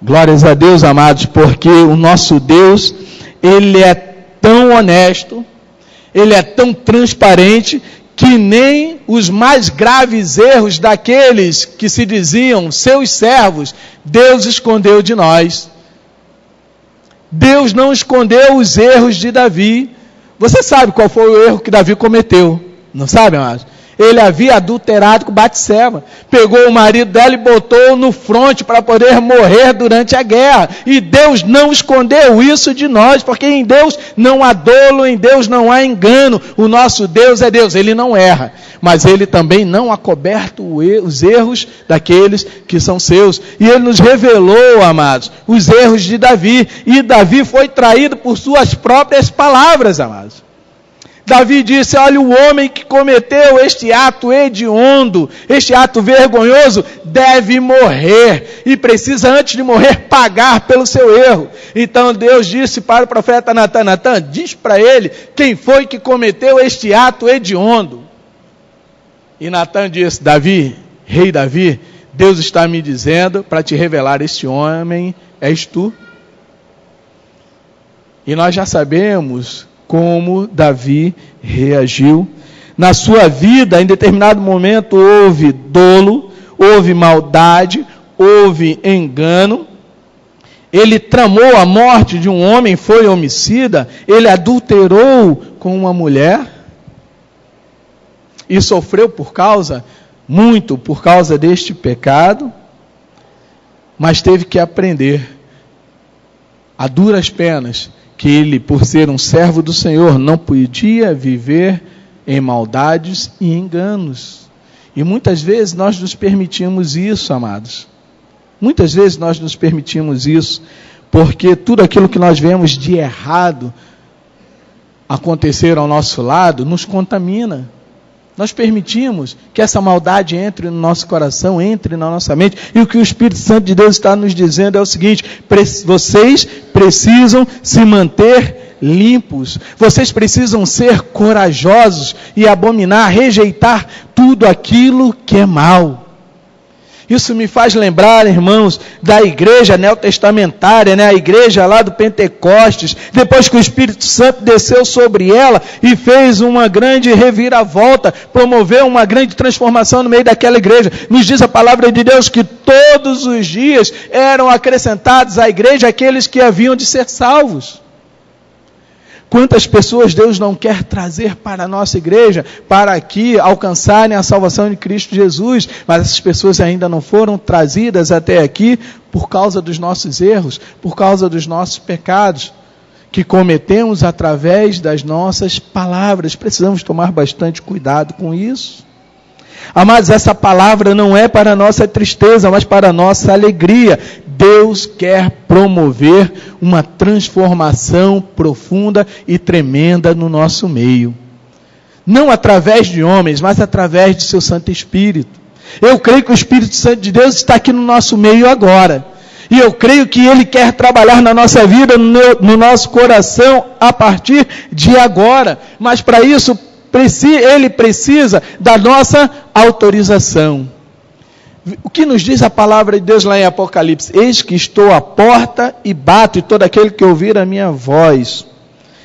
Glórias a Deus, amados, porque o nosso Deus, Ele é tão honesto, Ele é tão transparente, que nem os mais graves erros daqueles que se diziam seus servos, Deus escondeu de nós. Deus não escondeu os erros de Davi. Você sabe qual foi o erro que Davi cometeu, não sabe, amados? Ele havia adulterado com Batseba, pegou o marido dela e botou no fronte para poder morrer durante a guerra, e Deus não escondeu isso de nós, porque em Deus não há dolo, em Deus não há engano. O nosso Deus é Deus, Ele não erra, mas Ele também não acoberta os erros daqueles que são seus, e Ele nos revelou, amados, os erros de Davi, e Davi foi traído por suas próprias palavras, amados. Davi disse: olha, o homem que cometeu este ato hediondo, este ato vergonhoso, deve morrer, e precisa antes de morrer pagar pelo seu erro. Então Deus disse para o profeta Natan: Natan, diz para ele quem foi que cometeu este ato hediondo. E Natan disse: Davi, rei Davi, Deus está me dizendo para te revelar: este homem és tu. E nós já sabemos como Davi reagiu. Na sua vida, em determinado momento, houve dolo, houve maldade, houve engano. Ele tramou a morte de um homem, foi homicida, ele adulterou com uma mulher, e sofreu muito por causa deste pecado, mas teve que aprender, a duras penas, que ele, por ser um servo do Senhor, não podia viver em maldades e enganos. E muitas vezes nós nos permitimos isso, amados. Muitas vezes nós nos permitimos isso, porque tudo aquilo que nós vemos de errado acontecer ao nosso lado, nos contamina. Nós permitimos que essa maldade entre no nosso coração, entre na nossa mente, e o que o Espírito Santo de Deus está nos dizendo é o seguinte: vocês precisam se manter limpos, vocês precisam ser corajosos e abominar, rejeitar tudo aquilo que é mal. Isso me faz lembrar, irmãos, da igreja neotestamentária, a igreja lá do Pentecostes, depois que o Espírito Santo desceu sobre ela e fez uma grande reviravolta, promoveu uma grande transformação no meio daquela igreja. Nos diz a palavra de Deus que todos os dias eram acrescentados à igreja aqueles que haviam de ser salvos. Quantas pessoas Deus não quer trazer para a nossa igreja, para que alcançarem a salvação de Cristo Jesus, mas essas pessoas ainda não foram trazidas até aqui por causa dos nossos erros, por causa dos nossos pecados, que cometemos através das nossas palavras. Precisamos tomar bastante cuidado com isso. Amados, essa palavra não é para a nossa tristeza, mas para a nossa alegria. Deus quer promover uma transformação profunda e tremenda no nosso meio. Não através de homens, mas através de seu Santo Espírito. Eu creio que o Espírito Santo de Deus está aqui no nosso meio agora. E eu creio que Ele quer trabalhar na nossa vida, no nosso coração, a partir de agora. Mas para isso, Ele precisa da nossa autorização. O que nos diz a palavra de Deus lá em Apocalipse? Eis que estou à porta e bato, e todo aquele que ouvir a minha voz,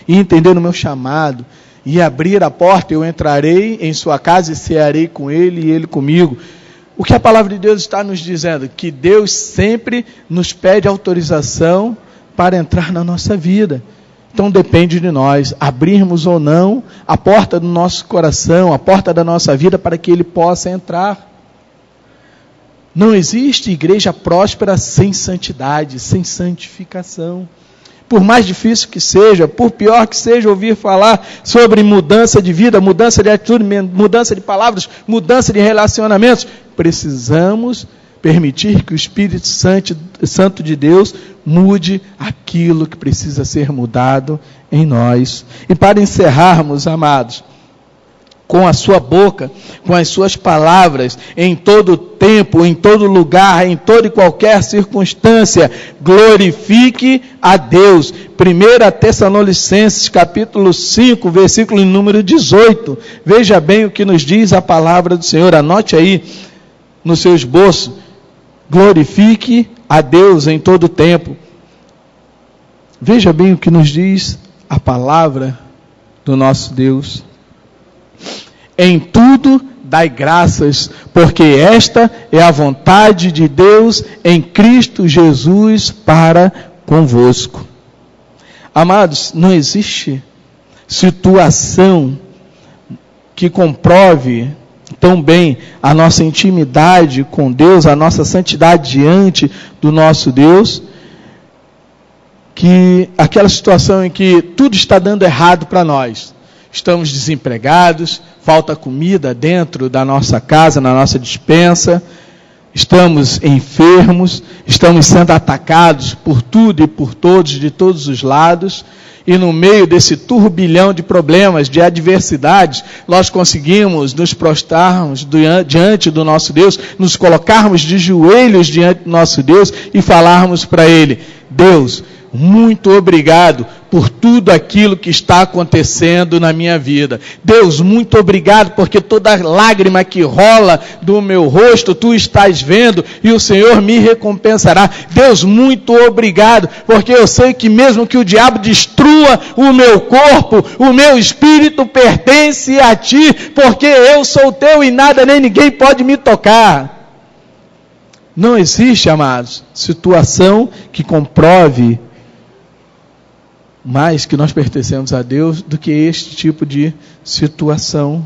e entender o meu chamado, e abrir a porta, eu entrarei em sua casa e cearei com ele e ele comigo. O que a palavra de Deus está nos dizendo? Que Deus sempre nos pede autorização para entrar na nossa vida. Então depende de nós abrirmos ou não a porta do nosso coração, a porta da nossa vida, para que Ele possa entrar. Não existe igreja próspera sem santidade, sem santificação. Por mais difícil que seja, por pior que seja ouvir falar sobre mudança de vida, mudança de atitude, mudança de palavras, mudança de relacionamentos, precisamos permitir que o Espírito Santo de Deus mude aquilo que precisa ser mudado em nós. E para encerrarmos, amados, com a sua boca, com as suas palavras, em todo tempo, em todo lugar, em toda e qualquer circunstância, glorifique a Deus. 1 Tessalonicenses, capítulo 5, versículo número 18. Veja bem o que nos diz a palavra do Senhor. Anote aí no seu esboço. Glorifique a Deus em todo tempo. Veja bem o que nos diz a palavra do nosso Deus. Em tudo dai graças, porque esta é a vontade de Deus em Cristo Jesus para convosco. Amados, não existe situação que comprove tão bem a nossa intimidade com Deus, a nossa santidade diante do nosso Deus, que aquela situação em que tudo está dando errado para nós. Estamos desempregados, falta comida dentro da nossa casa, na nossa despensa, estamos enfermos, estamos sendo atacados por tudo e por todos, de todos os lados, e no meio desse turbilhão de problemas, de adversidades, nós conseguimos nos prostrarmos diante do nosso Deus, nos colocarmos de joelhos diante do nosso Deus e falarmos para Ele: Deus, muito obrigado por tudo aquilo que está acontecendo na minha vida. Deus, muito obrigado porque toda lágrima que rola do meu rosto, Tu estás vendo e o Senhor me recompensará. Deus, muito obrigado porque eu sei que mesmo que o diabo destrua o meu corpo, o meu espírito pertence a Ti, porque eu sou Teu e nada nem ninguém pode me tocar. Não existe, amados, situação que comprove mais que nós pertencemos a Deus do que este tipo de situação.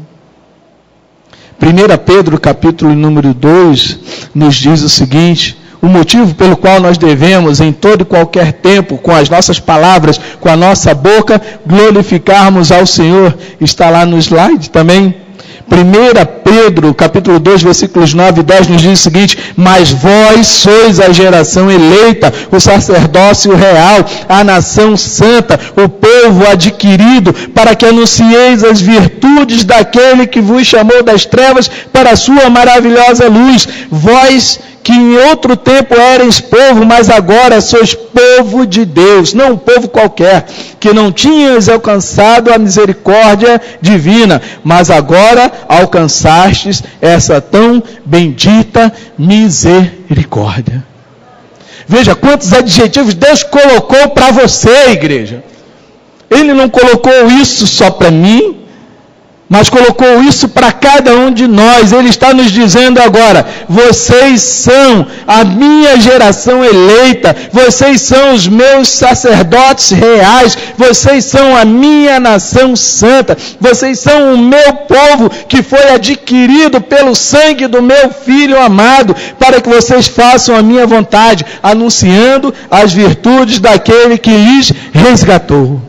1 Pedro capítulo número 2 nos diz o seguinte: o motivo pelo qual nós devemos em todo e qualquer tempo, com as nossas palavras, com a nossa boca, glorificarmos ao Senhor, está lá no slide também. 1 Pedro, capítulo 2, versículos 9 e 10, nos diz o seguinte: mas vós sois a geração eleita, o sacerdócio real, a nação santa, o povo adquirido, para que anuncieis as virtudes daquele que vos chamou das trevas para a sua maravilhosa luz. Vós que em outro tempo erais povo, mas agora sois povo de Deus, não um povo qualquer, que não tinhas alcançado a misericórdia divina, mas agora alcançastes essa tão bendita misericórdia. Veja quantos adjetivos Deus colocou para você, igreja. Ele não colocou isso só para mim, mas colocou isso para cada um de nós. Ele está nos dizendo agora: vocês são a minha geração eleita, vocês são os meus sacerdotes reais, vocês são a minha nação santa, vocês são o meu povo que foi adquirido pelo sangue do meu Filho amado, para que vocês façam a minha vontade, anunciando as virtudes daquele que lhes resgatou.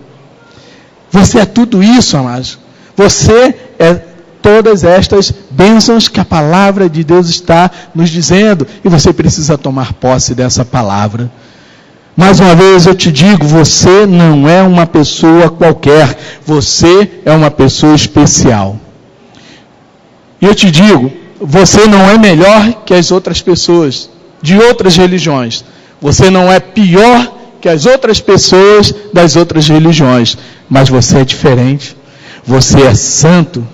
Você é tudo isso, amados. Você é todas estas bênçãos que a palavra de Deus está nos dizendo, e você precisa tomar posse dessa palavra. Mais uma vez eu te digo, você não é uma pessoa qualquer, você é uma pessoa especial. E eu te digo, você não é melhor que as outras pessoas de outras religiões, você não é pior que as outras pessoas das outras religiões, mas você é diferente. Você é santo,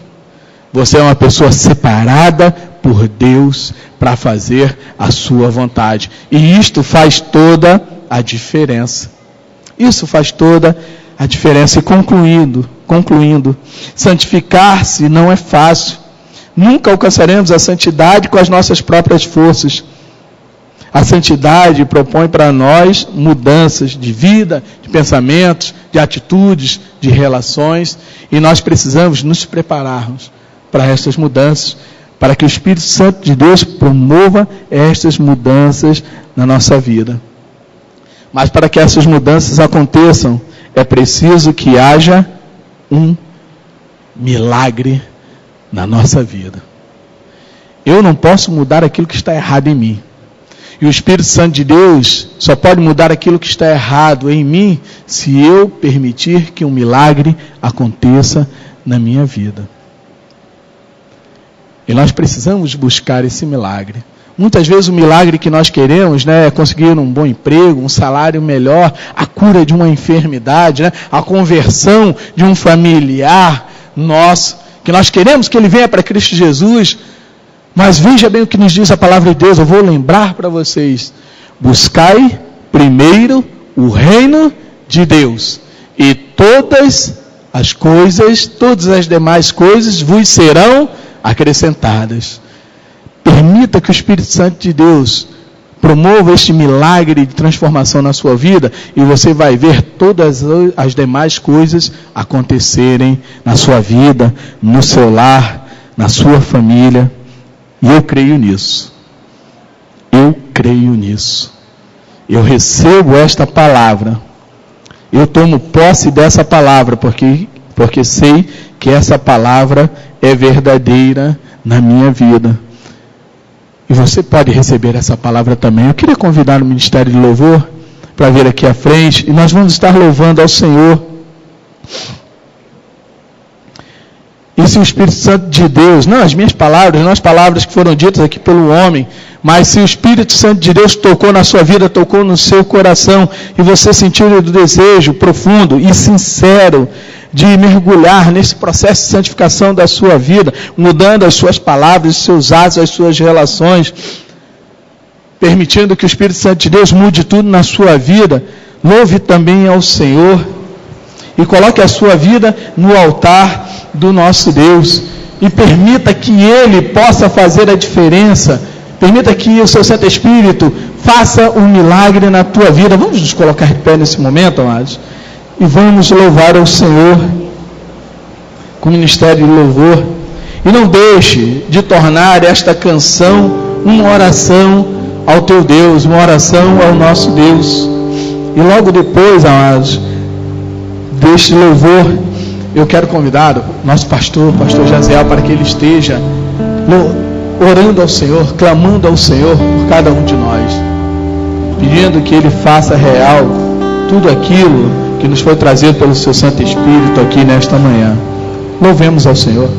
você é uma pessoa separada por Deus para fazer a sua vontade. E isto faz toda a diferença. Isso faz toda a diferença. E concluindo, santificar-se não é fácil. Nunca alcançaremos a santidade com as nossas próprias forças. A santidade propõe para nós mudanças de vida, de pensamentos, de atitudes, de relações, e nós precisamos nos prepararmos para essas mudanças, para que o Espírito Santo de Deus promova estas mudanças na nossa vida. Mas para que essas mudanças aconteçam, é preciso que haja um milagre na nossa vida. Eu não posso mudar aquilo que está errado em mim. E o Espírito Santo de Deus só pode mudar aquilo que está errado em mim se eu permitir que um milagre aconteça na minha vida. E nós precisamos buscar esse milagre. Muitas vezes o milagre que nós queremos, né, é conseguir um bom emprego, um salário melhor, a cura de uma enfermidade, né, a conversão de um familiar nosso, que nós queremos que ele venha para Cristo Jesus. Mas veja bem o que nos diz a palavra de Deus. Eu vou lembrar para vocês: buscai primeiro o reino de Deus, e todas as demais coisas vos serão acrescentadas. Permita que o Espírito Santo de Deus promova este milagre de transformação na sua vida, e você vai ver todas as demais coisas acontecerem na sua vida, no seu lar, na sua família. E eu creio nisso. Eu creio nisso. Eu recebo esta palavra. Eu tomo posse dessa palavra, porque sei que essa palavra é verdadeira na minha vida. E você pode receber essa palavra também. Eu queria convidar o Ministério de Louvor para vir aqui à frente, e nós vamos estar louvando ao Senhor. E se o Espírito Santo de Deus, não as minhas palavras, não as palavras que foram ditas aqui pelo homem, mas se o Espírito Santo de Deus tocou na sua vida, tocou no seu coração, e você sentiu o desejo profundo e sincero de mergulhar nesse processo de santificação da sua vida, mudando as suas palavras, os seus atos, as suas relações, permitindo que o Espírito Santo de Deus mude tudo na sua vida, louve também ao Senhor e coloque a sua vida no altar do nosso Deus, e permita que Ele possa fazer a diferença. Permita que o seu Santo Espírito faça um milagre na tua vida. Vamos nos colocar de pé nesse momento, amados, e vamos louvar ao Senhor com o ministério de louvor. E não deixe de tornar esta canção uma oração ao teu Deus, uma oração ao nosso Deus. E logo depois, amados, deste louvor, eu quero convidar o nosso pastor Jaziel, para que ele esteja orando ao Senhor, clamando ao Senhor por cada um de nós, pedindo que Ele faça real tudo aquilo que nos foi trazido pelo seu Santo Espírito aqui nesta manhã. Louvemos ao Senhor.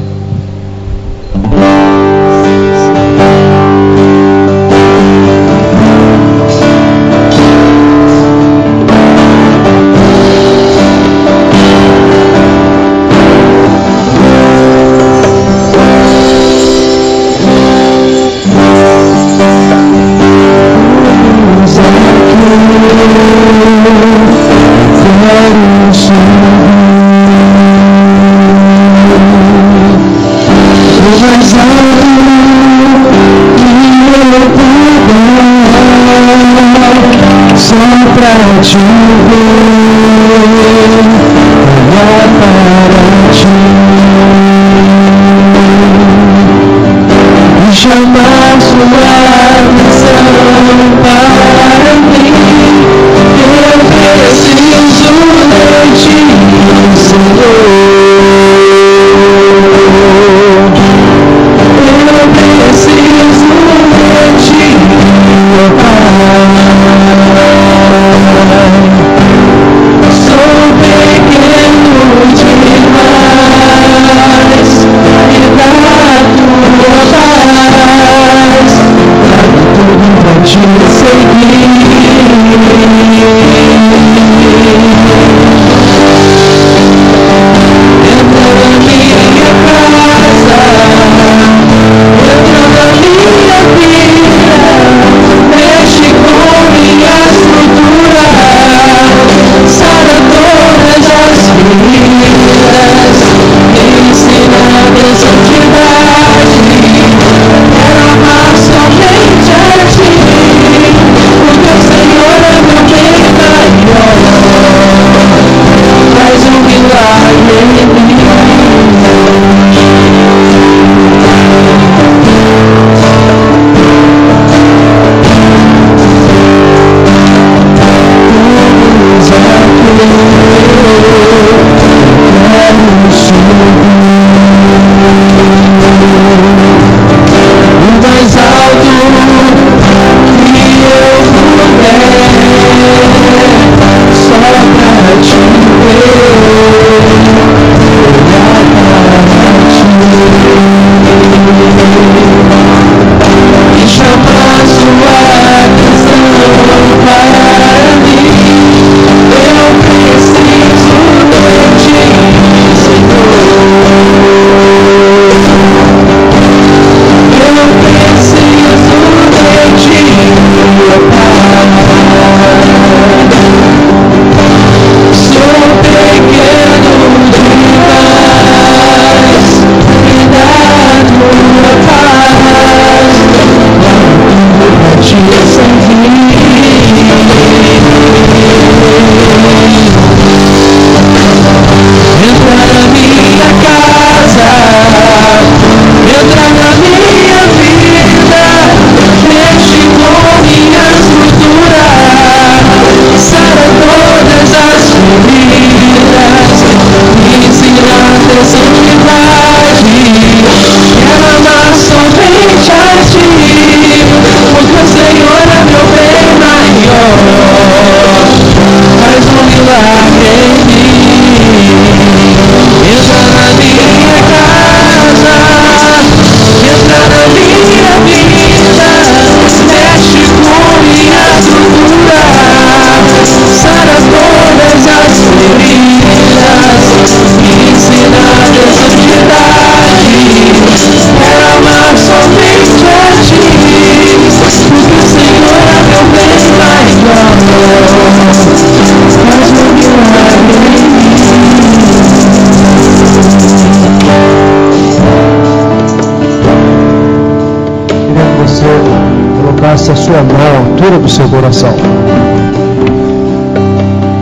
colocasse a sua mão à altura do seu coração.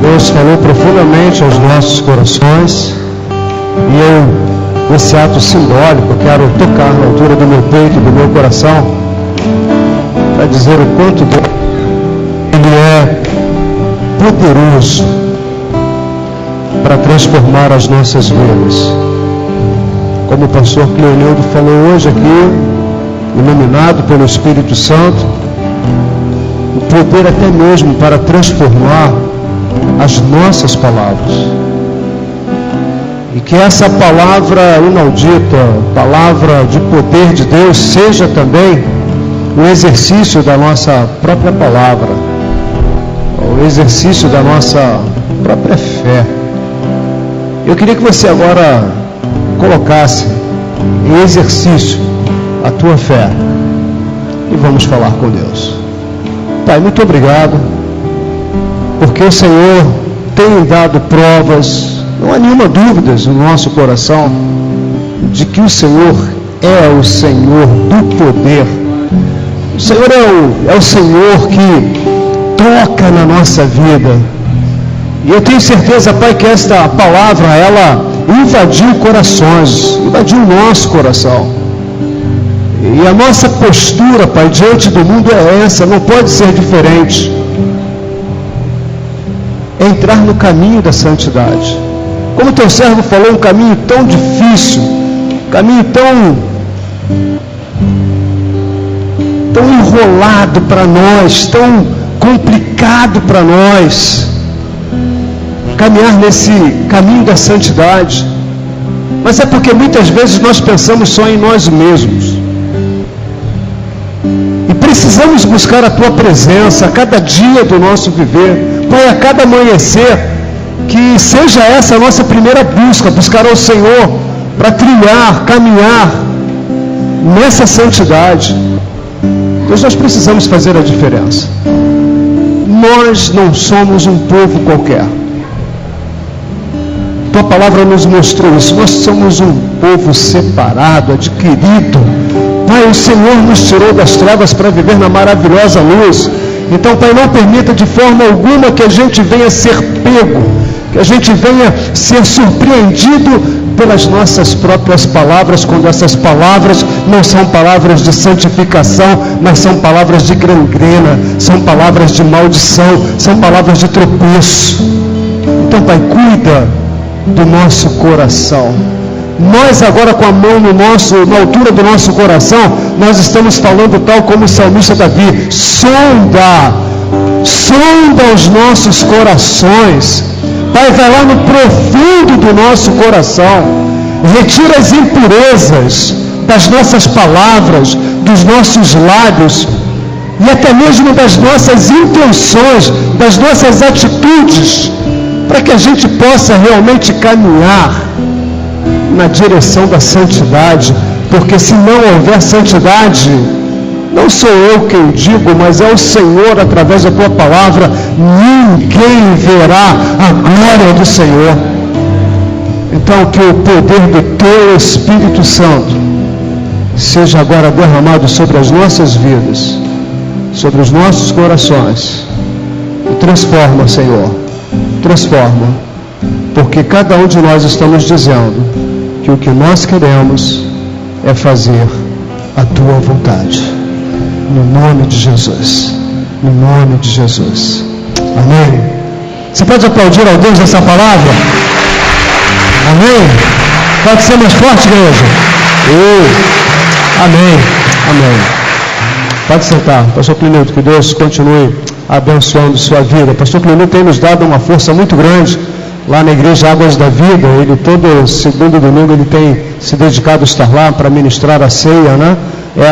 Deus falou profundamente aos nossos corações e eu, nesse ato simbólico, quero tocar na altura do meu peito, do meu coração, para dizer o quanto Deus Ele é poderoso para transformar as nossas vidas. Como o pastor Cleonildo falou hoje aqui, iluminado pelo Espírito Santo, o poder até mesmo para transformar as nossas palavras. E que essa palavra inaudita, palavra de poder de Deus, seja também o exercício da nossa própria palavra, o exercício da nossa própria fé. Eu queria que você agora colocasse em exercício a tua fé e vamos falar com Deus. Pai, muito obrigado, porque o Senhor tem dado provas, não há nenhuma dúvida no nosso coração de que o Senhor é o Senhor do poder. O Senhor é o Senhor que toca na nossa vida. E eu tenho certeza, Pai, que esta palavra, ela invadiu corações, invadiu o nosso coração. E a nossa postura, Pai, diante do mundo é essa, não pode ser diferente. É entrar no caminho da santidade. Como teu servo falou, um caminho tão difícil, um caminho tão enrolado para nós, tão complicado para nós, caminhar nesse caminho da santidade. Mas é porque muitas vezes nós pensamos só em nós mesmos. E precisamos buscar a tua presença a cada dia do nosso viver. Pai, a cada amanhecer, que seja essa a nossa primeira busca, buscar ao Senhor para trilhar, caminhar nessa santidade. Deus, nós precisamos fazer a diferença. Nós não somos um povo qualquer. Tua palavra nos mostrou isso. Nós somos um povo separado, adquirido. Pai, o Senhor nos tirou das trevas para viver na maravilhosa luz. Então, Pai, não permita de forma alguma que a gente venha ser pego, que a gente venha ser surpreendido pelas nossas próprias palavras, quando essas palavras não são palavras de santificação, mas são palavras de gangrena, são palavras de maldição, são palavras de tropeço. Então, Pai, cuida do nosso coração. Nós agora, com a mão na altura do nosso coração, nós estamos falando tal como o salmista Davi: sonda os nossos corações. Pai, vai lá no profundo do nosso coração, retira as impurezas das nossas palavras, dos nossos lábios e até mesmo das nossas intenções, das nossas atitudes, para que a gente possa realmente caminhar na direção da santidade, porque se não houver santidade, não sou eu quem digo, mas é o Senhor através da tua palavra, ninguém verá a glória do Senhor. Então, que o poder do teu Espírito Santo seja agora derramado sobre as nossas vidas, sobre os nossos corações, e transforma, Senhor, transforma, porque cada um de nós estamos dizendo que o que nós queremos é fazer a tua vontade, no nome de Jesus, no nome de Jesus, amém. Você pode aplaudir ao Deus dessa palavra? Amém. Pode ser mais forte, igreja? Amém, amém. Pode sentar. Pastor Cleonildo, que Deus continue abençoando sua vida. Pastor Cleonildo tem nos dado uma força muito grande lá na Igreja Águas da Vida. Ele todo segundo domingo ele tem se dedicado a estar lá para ministrar a ceia, né?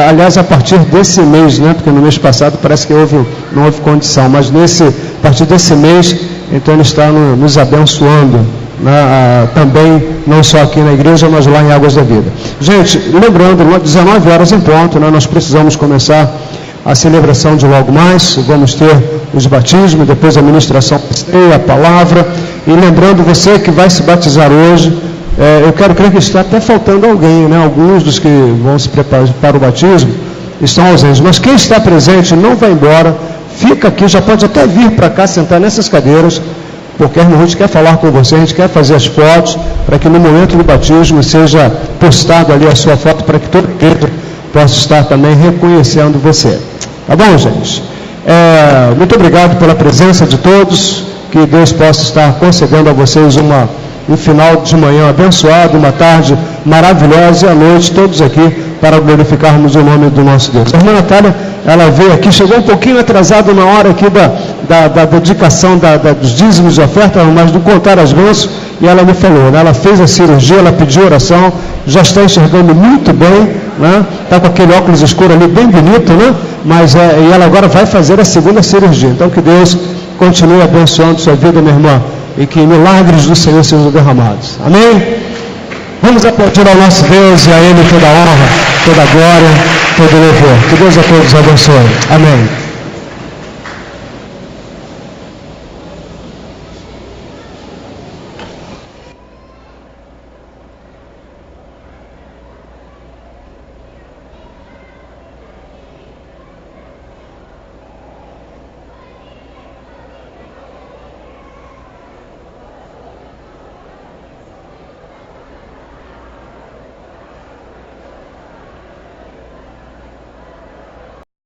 Aliás, a partir desse mês, né? Porque no mês passado parece que não houve condição, mas a partir desse mês, então ele está nos abençoando, né? Também, não só aqui na igreja, mas lá em Águas da Vida. Gente, lembrando, 19 horas em ponto, né? Nós precisamos começar a celebração de logo mais. Vamos ter os batismos, depois a ministração, a palavra. E lembrando você que vai se batizar hoje, eu quero crer que está até faltando alguém, né? Alguns dos que vão se preparar para o batismo, estão ausentes. Mas quem está presente não vai embora, fica aqui, já pode até vir para cá, sentar nessas cadeiras, porque a irmã Ruth quer falar com você, a gente quer fazer as fotos, para que no momento do batismo seja postado ali a sua foto, para que todo mundo possa estar também reconhecendo você. Tá bom, gente? Muito obrigado pela presença de todos, que Deus possa estar concedendo a vocês um final de manhã abençoado, uma tarde maravilhosa e à noite todos aqui para glorificarmos o nome do nosso Deus. A irmã Natália, ela veio aqui, chegou um pouquinho atrasada na hora aqui da dedicação dos dízimos de oferta, mas do contar as bênçãos, e ela me falou, né? Ela fez a cirurgia, ela pediu oração, já está enxergando muito bem, né? Está com aquele óculos escuro ali bem bonito, né? Mas e ela agora vai fazer a segunda cirurgia. Então que Deus continue abençoando sua vida, minha irmã, e que milagres do Senhor sejam derramados. Amém? Vamos aplaudir ao nosso Deus e a Ele toda a honra, toda a glória, todo o louvor. Que Deus a todos abençoe. Amém.